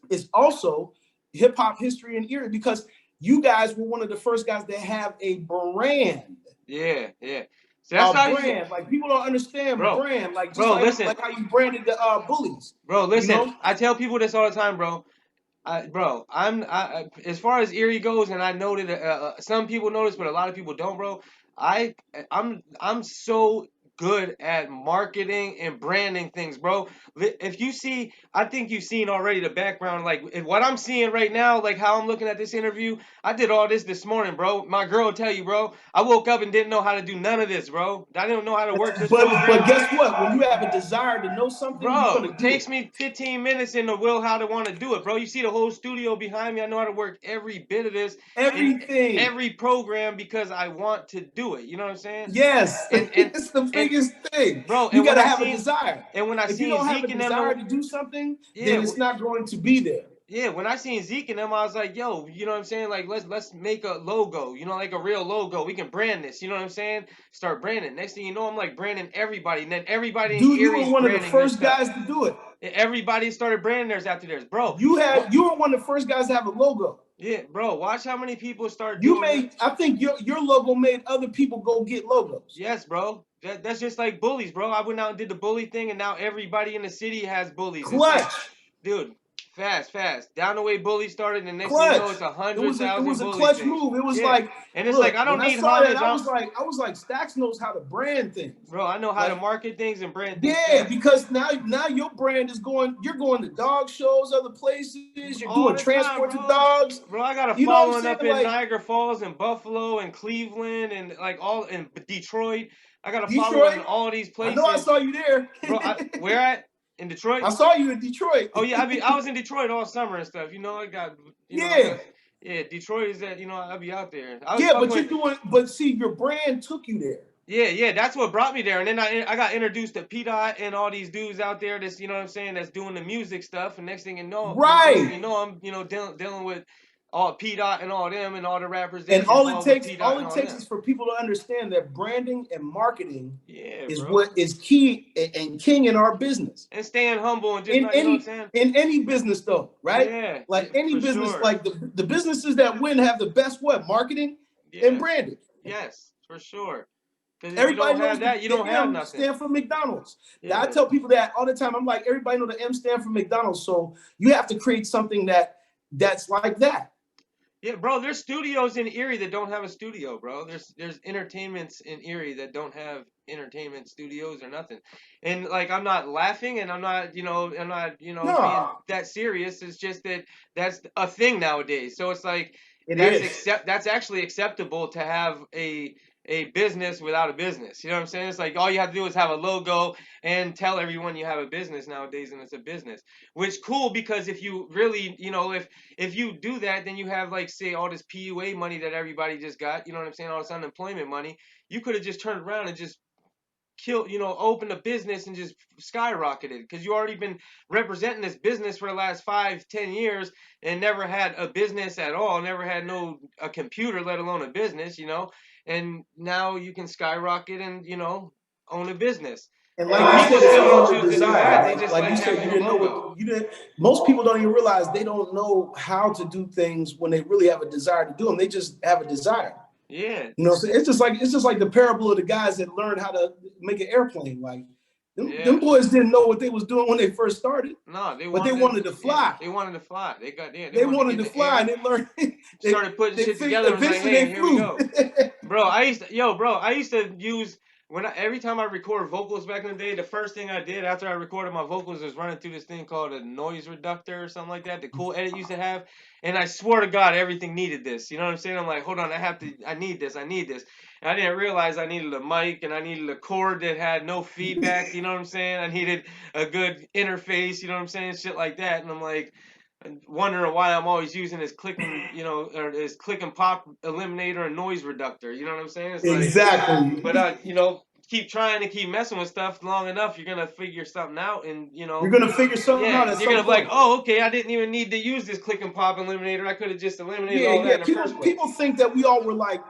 is also hip hop history in Erie because you guys were one of the first guys that have a brand. Yeah. Yeah. So that's how you, Brand. Like people don't understand bro. brand. Like just Bro, like listen. how you branded the bullies. Bro, You listen. know? I tell people this all the time, bro. As far as Erie goes, and I know that some people notice, but a lot of people don't, bro. I'm so good at marketing and branding things, bro. If you see, I think you've seen already the background, like what I'm seeing right now, like how I'm looking at this interview. I did all this morning, bro. My girl will tell you, bro. I woke up and didn't know how to do none of this, bro. I didn't know how to work this But program. guess what? When you have a desire to know something, you're Bro, gonna it do it. takes me 15 minutes in the will how to want to do it, bro. You see the whole studio behind me. I know how to work every bit of this in Everything. every program because I want to do it. You know what I'm saying? Yes, And it's the and biggest thing. bro, You gotta have a desire. when I If you seen don't have a Zeke and them, desire to do something, yeah, then it's not going to be there. yeah, when I seen Zeke and them, I was like, yo, you know what I'm saying? Like, let's make a logo, like a real logo. We can brand this, you know what I'm saying? Start branding. Next thing you know, I'm like branding everybody, and then everybody in Dude, you were Erie's one of the branding their first stuff. guys to do it. Everybody started branding theirs after theirs, bro. You were one of the first guys to have a logo. Yeah, bro. Watch how many people start You doing made, I think your logo made other people go get logos. Yes, bro. That's just like bullies, bro. I went out and did the bully thing, and now everybody in the city has bullies. It's like, Clutch. dude, fast. Down the way bully started, and the next thing you know, Clutch. it's a It hundred was a, it thousand was a bullies clutch thing. move. It was Yeah, like, and it's like look, I don't when I need saw that, homage. I was like, Stax knows how to brand things. Bro, I know how to Like, market things and brand things. yeah, Fast. because now your brand is going. You're going to dog shows, other places. You're All doing the time, transports of bro. dogs. Bro, I got a You know what I'm following saying? up in Like Niagara Falls and Buffalo and Cleveland and like all in Detroit. I got a following in Detroit. all these I know I places. saw you there. Bro, where at? In Detroit? I saw you in Detroit. Oh yeah, I was in Detroit all summer and stuff. I got Yeah. yeah, Detroit is that, I'll be out there. I was Yeah, fucking but with but see, your brand took you there. yeah, that's what brought me there. And then I got introduced to P Dot and all these dudes out there that's, what I'm saying, that's doing the music stuff. And next thing you know, Right. I'm, dealing with all P Dot and all them and all the rappers And that's involved with P Dot and all them. is for people to understand that branding and marketing Yeah, is bro. what is key and king in our business. And staying humble and just In not, you know what I'm saying? any business though, right? Yeah, Like any for business, sure. like the businesses that win have the best what? Marketing and Yeah. branding. Yes, for sure. Because if you Everybody don't knows have that, you don't the have M nothing. stand for McDonald's. Yeah. I tell people that all the time. I'm like, everybody know the M stand for McDonald's. So you have to create something that's like that. Yeah, bro, there's studios in Erie that don't have a studio, bro. There's entertainments in Erie that don't have entertainment studios or nothing. And like I'm not laughing and I'm not, being No, that serious. It's just that that's a thing nowadays. So it's like it is. that's actually acceptable to have a business without a business. You know what I'm saying? It's like all you have to do is have a logo and tell everyone you have a business nowadays and it's a business. Which cool because if you really, if you do that, then you have like say all this PUA money that everybody just got. You know what I'm saying? All this unemployment money. You could have just turned around and just open a business and just skyrocket it, because you already been representing this business for the last 5-10 years and never had a business at all, never had a computer, let alone a business, and now you can skyrocket and own a business. And But like you people said, it's still don't all the choose to do desire. that. They just Like you said, having you a didn't know logo. what you didn't. Most people don't even realize they don't know how to do things when they really have a desire to do them. They just have a desire. Yeah. So it's just like the parable of the guys that learned how to make an airplane. Like them boys didn't know what they was doing when they first started. No, But they wanted to fly. They wanted to fly. They wanted wanted to to get in the fly, air. and they learned. Started putting shit together and was like, Eventually, hey, they here we flew. go. Bro, I used to use every time I record vocals back in the day, the first thing I did after I recorded my vocals was running through this thing called a noise reductor or something like that. The Cool Edit used to have, and I swear to God, everything needed this. You know what I'm saying? I'm like, hold on, I need this. And I didn't realize I needed a mic and I needed a cord that had no feedback. You know what I'm saying? I needed a good interface. You know what I'm saying? Shit like that. And I'm like, wondering why I'm always using this clicking, or this click and pop eliminator and noise reductor. You know what I'm saying? It's like, Exactly. but keep trying to keep messing with stuff long enough, you're gonna figure something out, and You're gonna figure something out at you're some gonna be like, point. oh, okay, I didn't even need to use this click and pop eliminator. I could have just eliminated all that Yeah. in the first place. People think that we all were like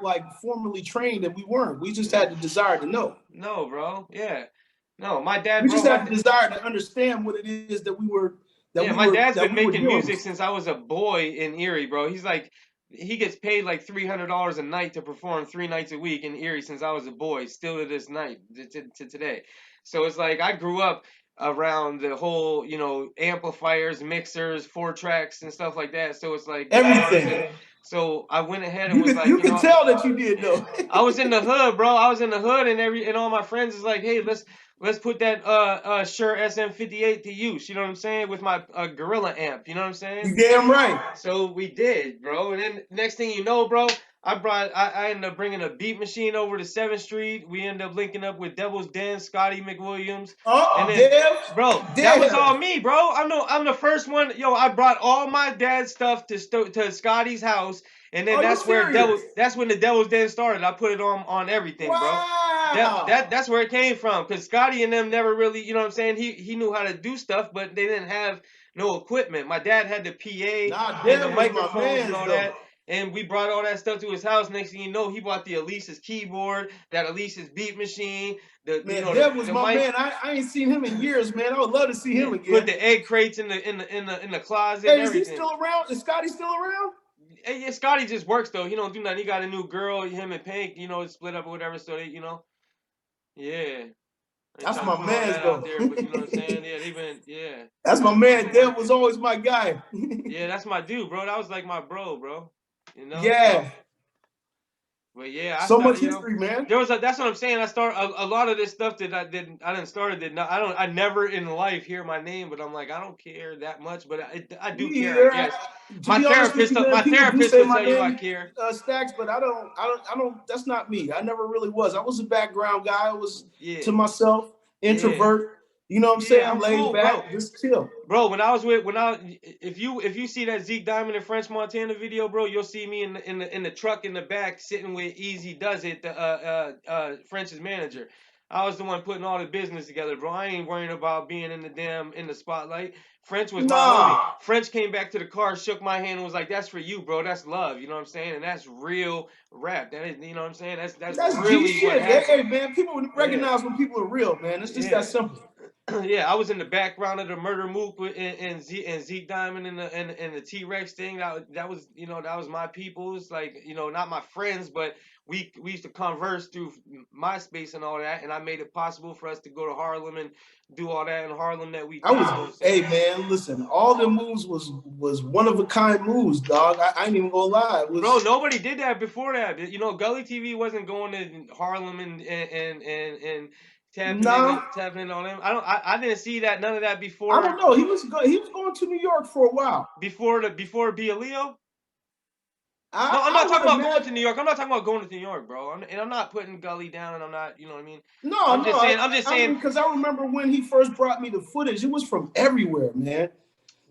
formally trained, and we weren't. We just had the desire to know. No, bro. Yeah. No, my dad, We bro. just had the desire to understand what it is that we were My dad's that been we were making doing. music since I was a boy in Erie, bro. He's like, he gets paid like $300 a night to perform 3 nights a week in Erie since I was a boy, still to this night, to today. So it's like I grew up around the whole, amplifiers, mixers, 4 tracks, and stuff like that. So it's like Everything. So I went ahead and was like, You can tell that you did though. I was in the hood, bro. I was in the hood, and all my friends is like, hey, let's put that Shure SM58 to use. You know what I'm saying? With my Gorilla amp. You know what I'm saying? You damn right. So we did, bro. And then next thing you know, bro, I ended up bringing a beat machine over to 7th Street. We ended up linking up with Devil's Den, Scotty McWilliams. And then, bro, that was all me, bro. I'm the first one. Yo, I brought all my dad's stuff to Scotty's house. And then that's when the Devil's Den started. I put it on everything, bro. That's where it came from. Cause Scotty and them never really, you know what I'm saying? He knew how to do stuff, but they didn't have no equipment. My dad had the PA and the microphones and all that. And we brought all that stuff to his house. Next thing you know, he bought the Elise's keyboard, that Elise's beat machine. Dev was my man. I ain't seen him in years, man. I would love to see him again. Put the egg crates in the closet. Hey, and everything. Is he still around? Is Scotty still around? Hey, yeah, Scotty just works though. He don't do nothing. He got a new girl. Him and Pink, split up or whatever. So they, yeah. That's my man though. There, but you know what I'm saying? Yeah, they've been, That's my man. Dev was always my guy. Yeah, that's my dude, bro. That was like my bro. Yeah. But yeah, so much history, man. That's what I'm saying. I start a lot of this stuff that I didn't start. I never in life hear my name, but I'm like, I don't care that much, but I do care. I guess my therapist will tell you I care. Stax, but I don't. That's not me. I never really was. I was a background guy. I was to myself, introvert. Yeah. You know what I'm saying? I'm laid cool, back, just chill. Bro, if you see that Zeke Diamond and French Montana video, bro, you'll see me in the truck in the back sitting with Easy Does It, French's manager. I was the one putting all the business together, bro. I ain't worrying about being in the spotlight. French was my homie. French came back to the car, shook my hand, and was like, "That's for you, bro. That's love." You know what I'm saying? And that's real rap. That is, you know what I'm saying? That's really G shit. What happened. Hey, man, people recognize when people are real, man. It's just that simple. Yeah, I was in the background of the Murder Mook and Zeke Diamond and the T-Rex thing. That was that was my people's, like, not my friends, but we used to converse through MySpace and all that, and I made it possible for us to go to Harlem and do all that in Harlem that we did. Hey man, listen, all the moves was one of a kind moves, dog. I ain't even gonna lie. Bro, nobody did that before that. Gully TV wasn't going to Harlem and tapping in on him. I didn't see that, none of that before. I don't know. He was going to New York for a while. Before Be a Leo? I'm not talking about going to New York. I'm not talking about going to New York, bro. I'm not putting Gully down, and I'm not, you know what I mean? No, I'm just saying because I remember when he first brought me the footage, it was from everywhere, man.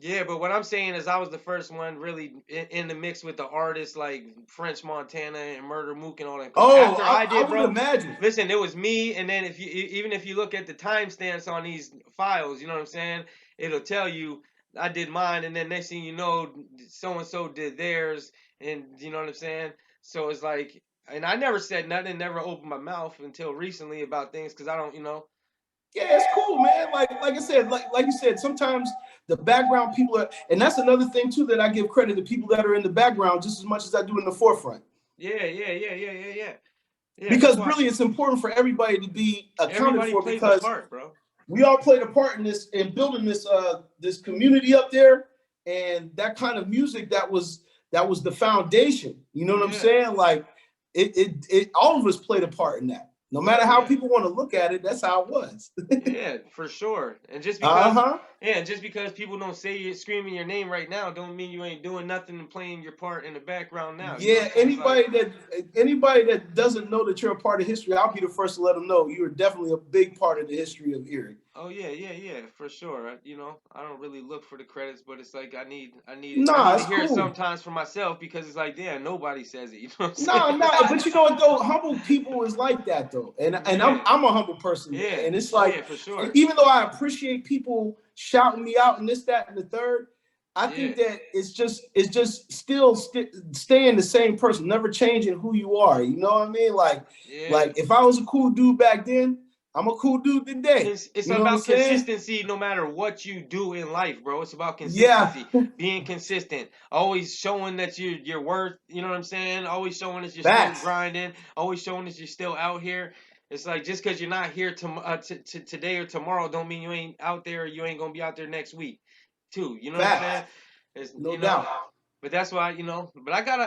Yeah, but what I'm saying is I was the first one really in the mix with the artists like French Montana and Murder Mook and all that. Because Oh, after I I did, would bro, imagine. listen, it was me, and then if you even if you look at the timestamps on these files, you know what I'm saying? It'll tell you I did mine, and then next thing you know, so and so did theirs, and you know what I'm saying? So it's like, and I never said nothing, never opened my mouth until recently about things because I don't, you know. Yeah, it's cool, man. Like I said, like you said, sometimes the background people are, and that's another thing too that I give credit to people that are in the background just as much as I do in the forefront. Yeah. That's Because why really, it's important for everybody to be accounted everybody for plays a because part, bro. we all played a part in this in building this community up there, and that kind of music that was the foundation. You know what I'm Yeah. saying? Like it all of us played a part in that. No matter how Yeah. people want to look at it, that's how it was. Yeah, for sure. And just because, Uh-huh. yeah, and just because people don't say you screaming your name right now, don't mean you ain't doing nothing and playing your part in the background now. You know what Yeah, I'm saying? It's like, anybody that doesn't know that you're a part of history, I'll be the first to let them know you are definitely a big part of the history of Erie. oh yeah, for sure. You know, I don't really look for the credits, but it's like I Nah, need to it's hear it cool. sometimes for myself because it's like, damn, nobody says it. You know what I'm No, saying? no, but you know what though? Humble people is like that though, and I'm Yeah, I'm a humble person, man. yeah. And it's Oh like, yeah, for sure. even though I appreciate people shouting me out and this, that, and the third, I Yeah, think that it's just still staying the same person, never changing who you are. You know what I mean? yeah. Like if I was a cool dude back then, I'm a cool dude today. It's You know what I'm about saying? consistency no matter what you do in life, bro. It's about Yeah, consistency. Being consistent. Always showing that you're worth, you know what I'm saying? Always showing that you're still facts, grinding. Always showing that you're still out here. It's like just because you're not here today or tomorrow don't mean you ain't out there or you ain't gonna be out there next week too. You know what I'm saying? facts, It's, no you know, doubt. but that's why, you know, but I got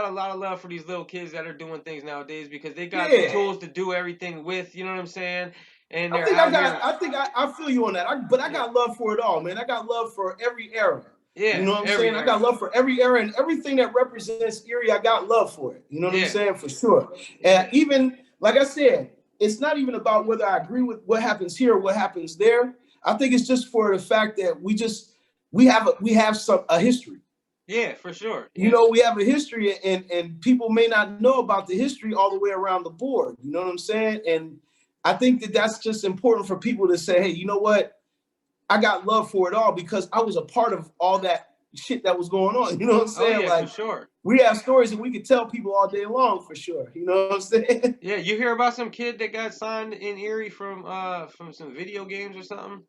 a lot of love for these little kids that are doing things nowadays because they got the Yeah. tools to do everything with, you know what I'm saying? And I they're think I out got. here. I think I feel you on that. But I Yeah. got love for it all, man. I got love for every era. You Yeah, know what I'm saying? every I got era. love for every era and everything that represents Erie. I got love for it. You know what I'm Yeah, saying? For sure. And yeah, even like I said, it's not even about whether I agree with what happens here or what happens there. I think it's just for the fact that we have some a history. yeah, for sure. You Yeah, know, we have a history, and people may not know about the history all the way around the board. You know what I'm saying? And I think that that's just important for people to say, hey, you know what? I got love for it all because I was a part of all that shit that was going on. You know what I'm oh saying? yeah, for Like sure. we have stories that we could tell people all day long for sure. You know what I'm saying? Yeah, you hear about some kid that got signed in Erie from some video games or something?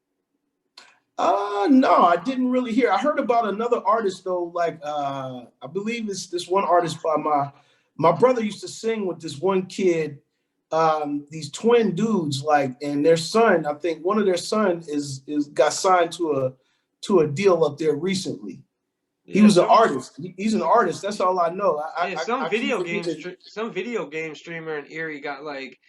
No, I didn't really hear. I heard about another artist though, like I believe it's this one artist by my brother used to sing with this one kid, these twin dudes, like, and their son, I think one of their son is got signed to a deal up there recently. He Yeah, was an artist. He's an artist. That's all I know. I keep forgetting. some video game streamer in Erie got like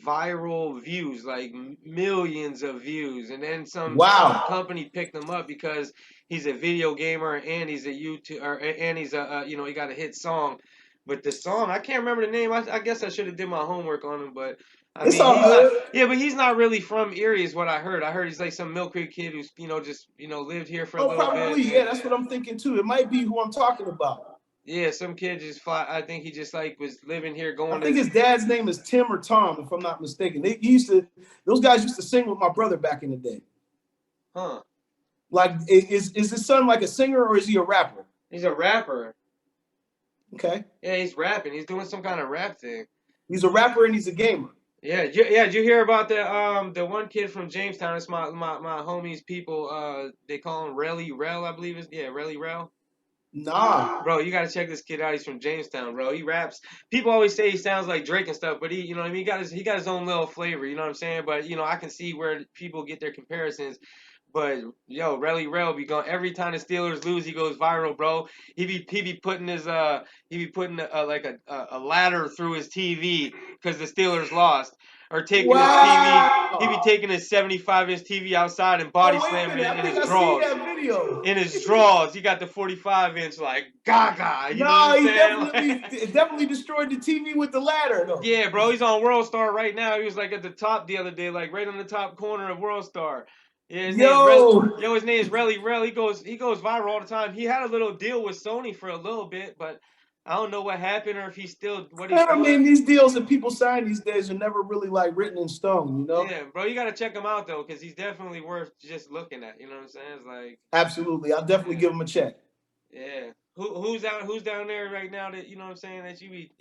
viral views, like millions of views, and then some Wow. company picked him up because he's a video gamer and he's a YouTube and he's a you know he got a hit song. But the song I can't remember the name. I guess I should have did my homework on him, but I It's mean all he's not. good. Yeah, but he's not really from Erie, is what I heard. I heard he's like some Mill Creek kid who's you know just you know lived here for a Oh, little bit probably. and Yeah, that's what I'm thinking too. It might be who I'm talking about. yeah, some kid just fly. I think he just like was living here, I going think to his dad's name is Tim or Tom, if I'm not mistaken. Those guys used to sing with my brother back in the day. huh. Like, is his son like a singer or is he a rapper? He's a rapper. Okay, Yeah, he's rapping. He's doing some kind of rap thing. he's a rapper and he's a gamer. Yeah, yeah. Did you hear about the one kid from Jamestown? It's my homies people. They call him Relly Rel, I believe it's yeah, Relly Rel. Nah. Bro, you gotta check this kid out. He's from Jamestown, bro. He raps. People always say he sounds like Drake and stuff, but you know what I mean. He got his own little flavor. You know what I'm saying? But you know, I can see where people get their comparisons. But yo, Relly Rel be going every time the Steelers lose, he goes viral, bro. He be putting his he be putting like a ladder through his TV because the Steelers lost, or taking his TV. He be Wow. taking his 75-inch TV outside and body Oh, wait a slamming minute. it I in think his I seen drawers. that video. In his drawers, he got the 45-inch like gaga. You know what No, I'm he saying? definitely destroyed the TV with the ladder though. Yeah, bro, he's on World Star right now. He was like at the top the other day, like right on the top corner of World Star. Yeah, his name's Rel. Yo, Yo, his name's Relly Rel. He goes viral all the time. He had a little deal with Sony for a little bit, but I don't know what happened or if he's still what he's I doing. mean, these deals that people sign these days are never really like written in stone, you know? Yeah, bro, you gotta check him out though, cause he's definitely worth just looking at. You know what I'm saying? It's like, Absolutely. I'll definitely yeah, give them a check. yeah. Who's down there right now that you know what I'm saying that you be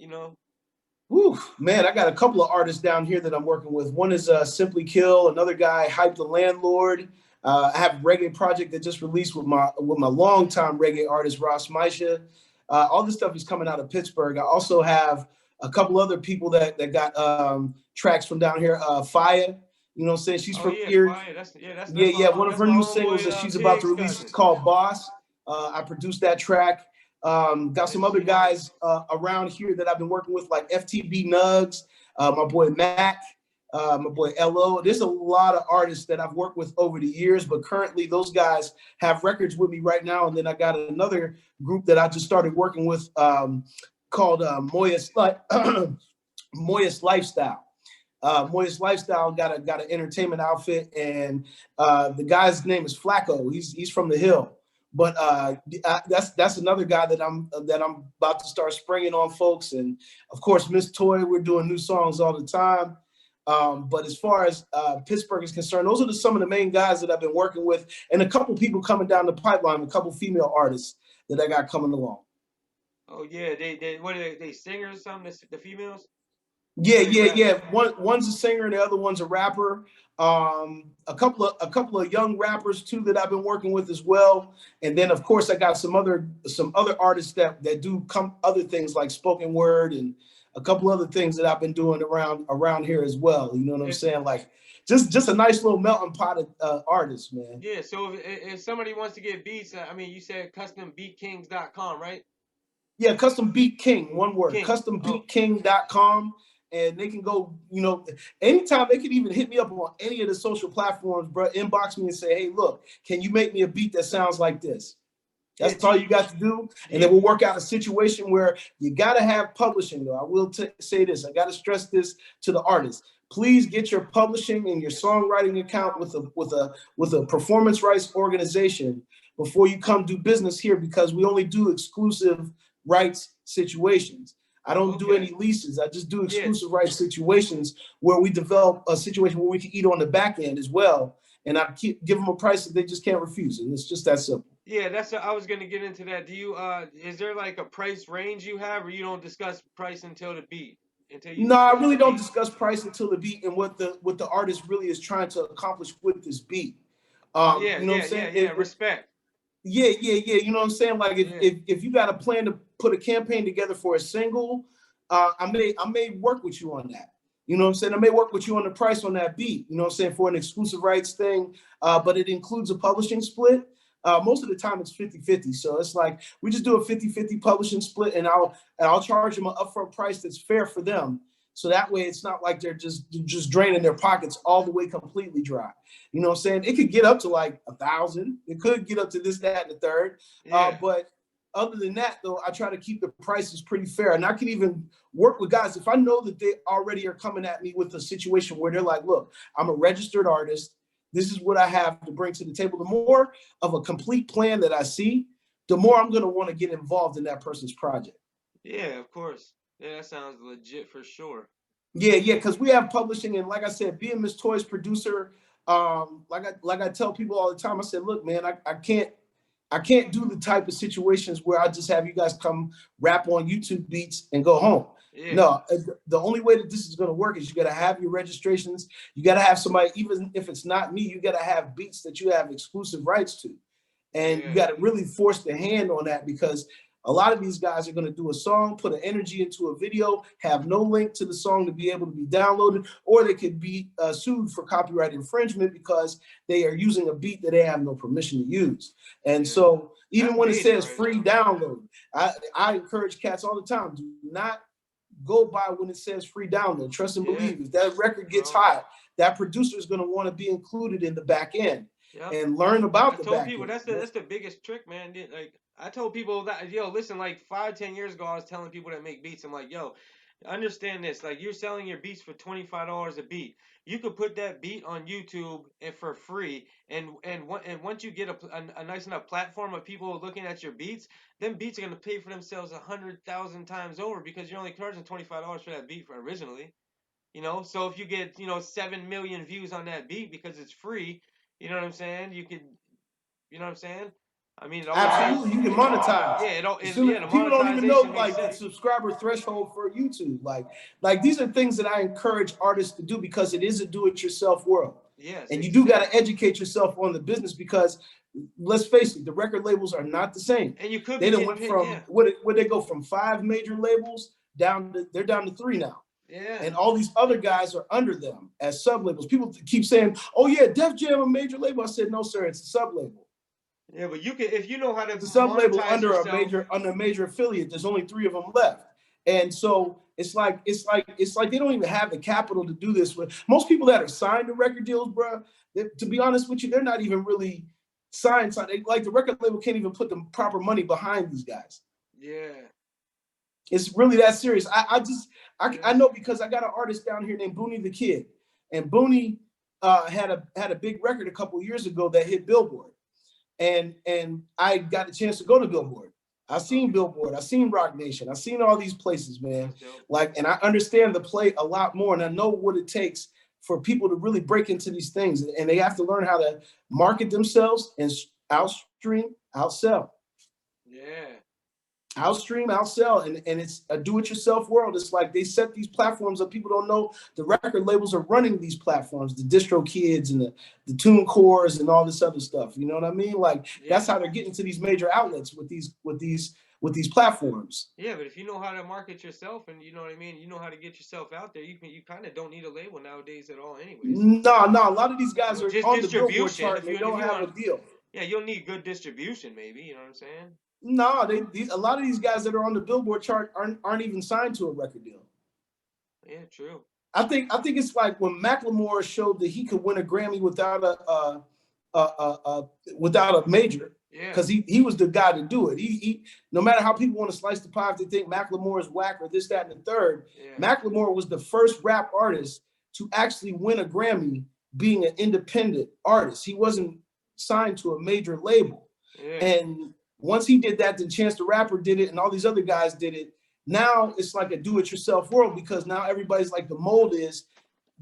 Whew, man, I got a couple of artists down here that I'm working with. One is Simply Kill, another guy, Hype the Landlord. I have a reggae project that just released with my longtime reggae artist, Ross Maisha. All this stuff is coming out of Pittsburgh. I also have a couple other people that got tracks from down here. Fire, you know what I'm saying? She's Oh from yeah, Erie. fire. Yeah, yeah. One of That's her my new singles homeboy that she's about to Pig's release is cousin. called Boss. I produced that track. Got Yeah, some other she hard. guys around here that I've been working with, like FTB Nugs, my boy Mac, my boy LO. There's a lot of artists that I've worked with over the years, but currently those guys have records with me right now. And then I got another group that I just started working with called Moist Lifestyle. Moist Lifestyle got an entertainment outfit, and the guy's name is Flacco. He's from the Hill, but that's another guy that I'm about to start springing on folks. And of course, Miss Toy, we're doing new songs all the time. But as far as Pittsburgh is concerned, those are some of the main guys that I've been working with, and a couple people coming down the pipeline, a couple female artists that I got coming along. Oh yeah, they what are they singers or something? The females Yeah, or they yeah, rap? yeah. One's a singer, and the other one's a rapper. A couple of young rappers too that I've been working with as well. And then of course I got some other artists that do come other things like spoken word and a couple other things that I've been doing around here as well. You know what I'm If saying? Like just a nice little melting pot of artists, man. yeah, so if somebody wants to get beats, I mean, you said custombeatkings.com, right? Yeah, Custom Beat King, one word, King. Oh, custombeatking.com. And they can go, anytime they can even hit me up on any of the social platforms, bro, inbox me and say, hey, look, can you make me a beat that sounds like this? yeah. That's all you got to do. Do And then you we'll work out a situation where you got to have publishing, though. I will say this. I got to stress this to the artists. Please get your publishing and your songwriting account with a performance rights organization before you come do business here, because we only do exclusive rights situations. I don't do okay? any leases. I just do Yeah, exclusive rights situations where we develop a situation where we can eat on the back end as well. And I give them a price that they just can't refuse. And it's just that simple. yeah. I was gonna get into that. Do you is there like a price range you have, or you don't discuss price until the beat, until you No, I finish really the don't beat? discuss price until the beat and what the artist really is trying to accomplish with this beat. Oh yeah, You know what I'm saying? yeah. Respect. Yeah, yeah, yeah. You know what I'm saying? Like if Yeah, if, if you got a plan to put a campaign together for a single, I may work with you on that. You know what I'm saying? I may work with you on the price on that beat, you know what I'm saying, for an exclusive rights thing. But it includes a publishing split. Most of the time it's 50-50. So it's like we just do a 50-50 publishing split, and I'll charge them an upfront price that's fair for them. So that way it's not like they're just draining their pockets all the way completely dry. You know what I'm saying? It could get up to like 1,000. It could get up to this, that, and the third. yeah, But other than that, though, I try to keep the prices pretty fair. And I can even work with guys if I know that they already are coming at me with a situation where they're like, look, I'm a registered artist. This is what I have to bring to the table. The more of a complete plan that I see, the more I'm going to want to get involved in that person's project. yeah. Of course. Yeah, that sounds legit for sure. Yeah, yeah, because we have publishing, and like I said, being Miss Toy's producer, like I tell people all the time, I said, look, man, I can't do the type of situations where I just have you guys come rap on YouTube beats and go home. Yeah, No, the only way that this is going to work is you got to have your registrations. You got to have somebody, even if it's not me, you got to have beats that you have exclusive rights to. And you yeah, got to really force the hand on that, because a lot of these guys are going to do a song, put an energy into a video, have no link to the song to be able to be downloaded, or they could be sued for copyright infringement because they are using a beat that they have no permission to use. And yeah. so even That's when it major says right free now. download, I encourage cats all the time, do not go by when it says free download. Trust and Yeah, believe. If that record gets bro. hot, that producer is going to want to be included in the back end Yep. and learn I about the told back people end. that's the biggest trick, man. Like I told people that, yo, listen, like 5, 10 years ago, I was telling people that make beats, I'm like, yo, understand this. Like you're selling your beats for $25 a beat. You could put that beat on YouTube and for free, and once you get a nice enough platform of people looking at your beats, them beats are gonna pay for themselves 100,000 times over because you're only charging $25 for that beat for originally. You know, so if you get 7 million views on that beat because it's free, you know what I'm saying? You could, you know what I'm saying? I mean, it always makes Absolutely, you can monetize. yeah, As the people don't even know monetization makes like the sense. subscriber threshold for YouTube. Like these are things that I encourage artists to do because it is a do-it-yourself world. Yes, And you do got exactly. to educate yourself on the business because let's face it, the record labels are not the same. And you could be They done getting went paid. from Yeah, what they go from 5 major labels down to they're down to 3 now. yeah, And all these other guys are under them as sub labels. People keep saying, "Oh yeah, Def Jam a major label." I said, "No, sir, it's a sub label. yeah. But you can, if you know how to It's a sub label monetize yourself. under a major affiliate. There's only 3 of them left." And so it's like they don't even have the capital to do this with most people that are signed to record deals, bro. To be honest with you, they're not even really signed. Like the record label can't even put the proper money behind these guys. Yeah, It's really that serious. I yeah. know because I got an artist down here named Booney the Kid, and Booney had a big record a couple years ago that hit Billboard, and I got a chance to go to Billboard. I seen Okay, Billboard, I seen Rock Nation, I seen all these places, man. that's dope. Like, and I understand the play a lot more, and I know what it takes for people to really break into these things, and they have to learn how to market themselves and outstream, outsell. Yeah, Outstream, outsell, and it's a do-it-yourself world. It's like they set these platforms up. People don't know the record labels are running these platforms, the distro kids and the tune cores and all this other stuff. You know what I mean? Like yeah, that's how they're getting to these major outlets with these platforms. yeah. But if you know how to market yourself, and you know what I mean, you know how to get yourself out there. You kind of don't need a label nowadays at all, anyways. No, no, a lot of these You guys know, are just on the Billboard distribution. chart and they If don't you have a want, deal. yeah, you'll need good distribution, maybe. You know what I'm saying? No, a lot of these guys that are on the Billboard chart aren't even signed to a record deal. Yeah, true. I think it's like when Macklemore showed that he could win a Grammy without a major, Yeah, because he was the guy to do it. He no matter how people want to slice the pie, if they think Macklemore is whack or this, that, and the third, yeah, Macklemore was the first rap artist to actually win a Grammy being an independent artist. He wasn't signed to a major label. yeah, And once he did that, then Chance the Rapper did it, and all these other guys did it. Now it's like a do-it-yourself world because now everybody's like the mold is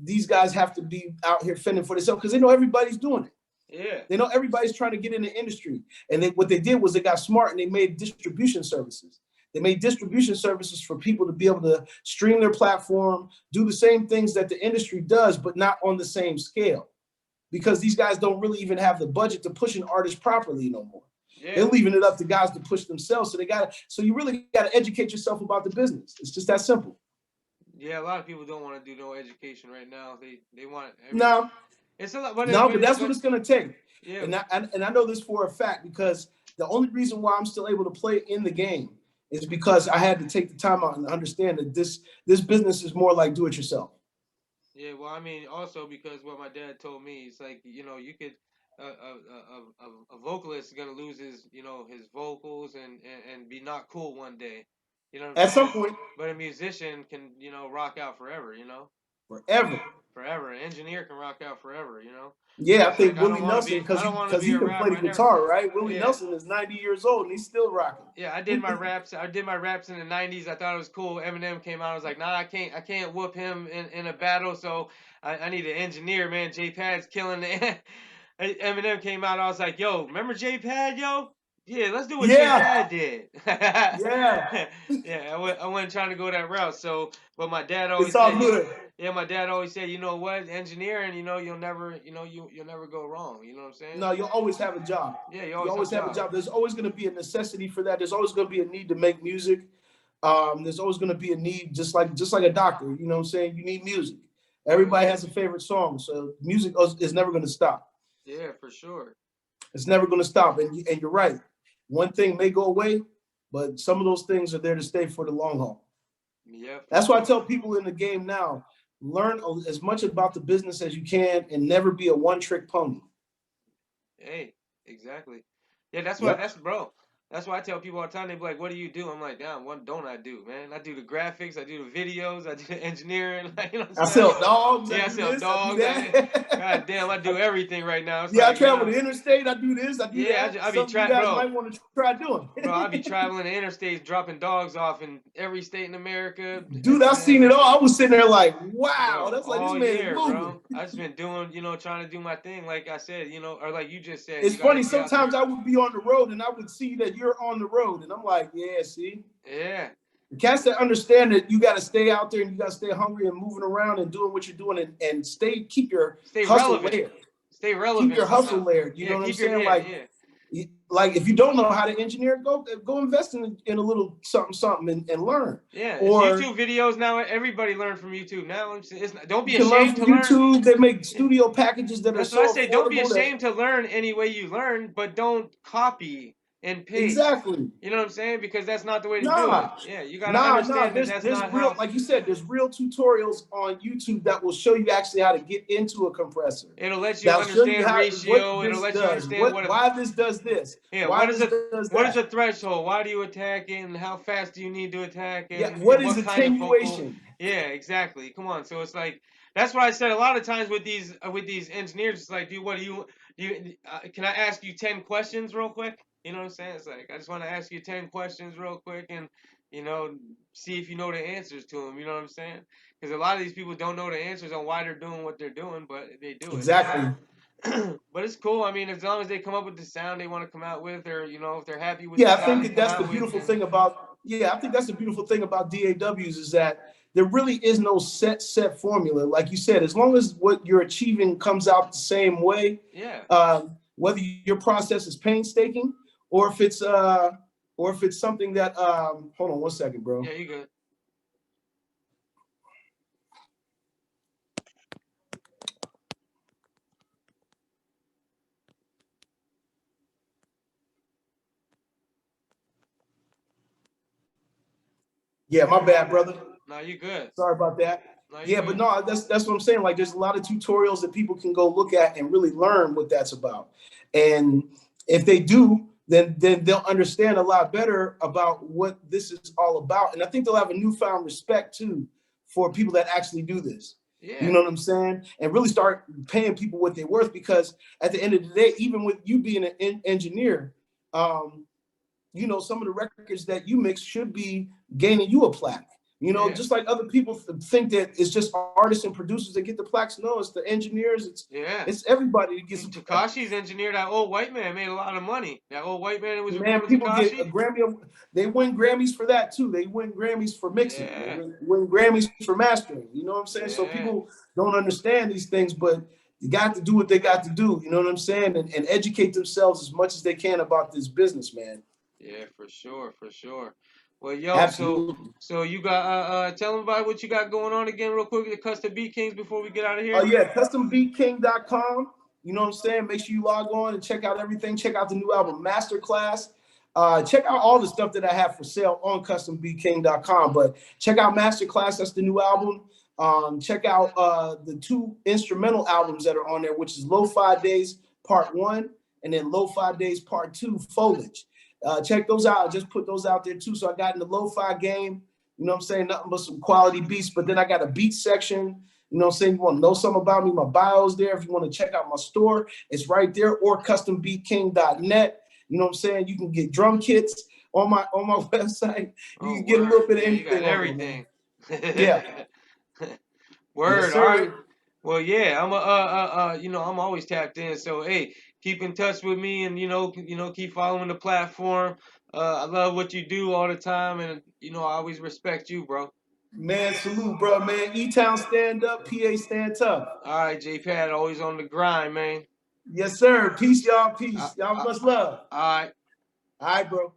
these guys have to be out here fending for themselves because they know everybody's doing it. yeah, They know everybody's trying to get in the industry. And what they did was they got smart and they made distribution services. They made distribution services for people to be able to stream their platform, do the same things that the industry does, but not on the same scale. Because these guys don't really even have the budget to push an artist properly no more. They're yeah. leaving it up to guys to push themselves. So you really got to educate yourself about the business. It's just that simple. Yeah, a lot of people don't want to do no education right now. They want every. No, It's a lot, no, but that's what but it's going to take. yeah, And I know this for a fact because the only reason why I'm still able to play in the game is because I had to take the time out and understand that this business is more like do it yourself. yeah. Well, I mean, also because what my dad told me, it's like you could a vocalist is gonna lose his his vocals and be not cool one day. You know what I'm At some saying? point, But a musician can rock out forever. forever. Forever. An engineer can rock out forever. So Yeah, I it's like think Willie Nelson I don't want to because be he a can play rapper. the I never. guitar, right? Willie Yeah. Nelson is 90 years old and he's still rocking. Yeah, I did my raps. I did my raps in the '90s. I thought it was cool. Eminem came out. I was like, nah, I can't whoop him in a battle. So I need an engineer, man. J Pad's killing the. Eminem came out. I was like, yo, remember J Pad, yo? Yeah, let's do what J Yeah, Pad did. yeah, Yeah, I wasn't trying to go that route. So, but my dad it's always all said, good. yeah, my dad always said, you know what, engineering, you'll never, you'll never go wrong. You know what I'm saying? No, you'll always have a job. Yeah, you You always have always a have a job. job. There's always going to be a necessity for that. There's always going to be a need to make music. There's always going to be a need, just like a doctor. You know what I'm saying? You need music. Hell Everybody yeah. has a favorite song, so music is never going to stop. Yeah, for sure. It's never going to stop. And you're right. One thing may go away, but some of those things are there to stay for the long haul. Yeah, for That's why I sure. tell people in the game now: learn as much about the business as you can, and never be a one-trick pony. Hey, exactly. Yeah, that's why Yep. that's bro. That's why I tell people all the time. They be like, "What do you do?" I'm like, "Damn, what don't I do, man? I do the graphics, I do the videos, I do the engineering. Like, you know what I I'm saying? sell dogs. I Yeah, I do sell this. I do dogs. God that. damn, I do everything right now. It's Yeah, I like, you travel know, the interstate. I do this. I do yeah, that. I be Something you guys bro, might want to try doing. I be traveling the interstates, dropping dogs off in every state in America. Dude, I've seen Man, it all. I was sitting there like, wow, bro, that's like this all man is year, moving. bro. I just been doing, trying to do my thing. Like I said, or like you just said, It's you gotta funny. be out there. Sometimes I would be on the road and I would see that you're on the road, and I'm like, yeah, see. Yeah, The cats that understand that you got to stay out there and you got to stay hungry and moving around and doing what you're doing and keep your stay hustle relevant. layered. Stay Keep relevant your hustle somehow. layered. You Yeah, know what I'm keep your saying? Like if you don't know how to engineer, go invest in a little something and learn. Yeah, it's Or YouTube videos now. Everybody learn from YouTube now. Don't you be can learn ashamed from to learn. YouTube. They make studio packages that are That's what I so say. Don't be affordable that ashamed to learn any way you learn, but don't copy and paste. exactly. You know what I'm saying? Because that's not the way to do it. Nah, Yeah, you got to understand that that's There's not real, how. like you said, there's real tutorials on YouTube that will show you actually how to get into a compressor. It'll let you That'll show you understand how what ratio. It'll this let you does, understand what a why this does this, yeah. why this does What is that. a threshold? Why do you attack it? And how fast do you need to attack it? Yeah, what And is what kind of focal? attenuation? Yeah, exactly. Come on. So it's like that's why I said a lot of times with these engineers, it's like, dude, what can I ask you 10 questions real quick? You know what I'm saying? It's like I just want to ask you 10 questions real quick and you know see if you know the answers to them. You know what I'm saying? Because a lot of these people don't know the answers on why they're doing what they're doing, but they do it. Exactly. But it's cool. I mean, as long as they come up with the sound they want to come out with, or if they're happy with the Yeah, I sound think they that come that's the out with, beautiful then thing about I think that's the beautiful thing about DAWs is that there really is no set formula. Like you said, as long as what you're achieving comes out the same way, yeah. whether your process is painstaking or if it's something that hold on one second, bro. Yeah, you good. Yeah, my bad, brother. No, you good. Sorry about that. No, you Yeah, but good. no, that's what I'm saying. Like, there's a lot of tutorials that people can go look at and really learn what that's about. And if they do, then they'll understand a lot better about what this is all about. And I think they'll have a newfound respect too for people that actually do this. You Yeah. know what I'm saying? And really start paying people what they're worth. Because at the end of the day, even with you being an engineer, some of the records that you mix should be gaining you a plaque. Yeah. Just like other people think that it's just artists and producers that get the plaques. No, it's the engineers. It's everybody that gets. Takashi's engineer, that old white man, made a lot of money. That old white man that was Man, recording people get a Takashi. Grammy. They win Grammys for that too. They win Grammys for mixing. Yeah. They win Grammys for mastering. You know what I'm saying? Yeah. So people don't understand these things, but you got to do what they got to do. You know what I'm saying? And educate themselves as much as they can about this business, man. Yeah, for sure, for sure. Well, yo, Absolutely. so you got tell them about what you got going on again real quick, the Custom Beat Kings before we get out of here. Oh yeah, custombeatking.com. You know what I'm saying? Make sure you log on and check out everything. Check out the new album Masterclass. Check out all the stuff that I have for sale on custombeatking.com. But check out Masterclass, that's the new album. Check out the 2 instrumental albums that are on there, which is Lo-Fi Days Part 1 and then Lo-Fi Days Part 2, Foliage. Check those out. I just put those out there too. So I got in the lo-fi game, you know what I'm saying? Nothing but some quality beats. But then I got a beat section. You know what I'm saying? You want to know something about me? My bio's there. If you want to check out my store, it's right there, or custombeatking.net. You know what I'm saying? You can get drum kits on my website. You can get a little bit of anything. You got everything. Yeah. Word. Yes, All right. sir. Well, yeah, I'm always tapped in. So hey, keep in touch with me, and keep following the platform. I love what you do all the time, and I always respect you, bro. Man, salute, bro, man. E-Town stand up, PA stand tough. All right, J Pad, always on the grind, man. Yes, sir. Peace, y'all. Peace. Y'all much love. All right. All right, bro.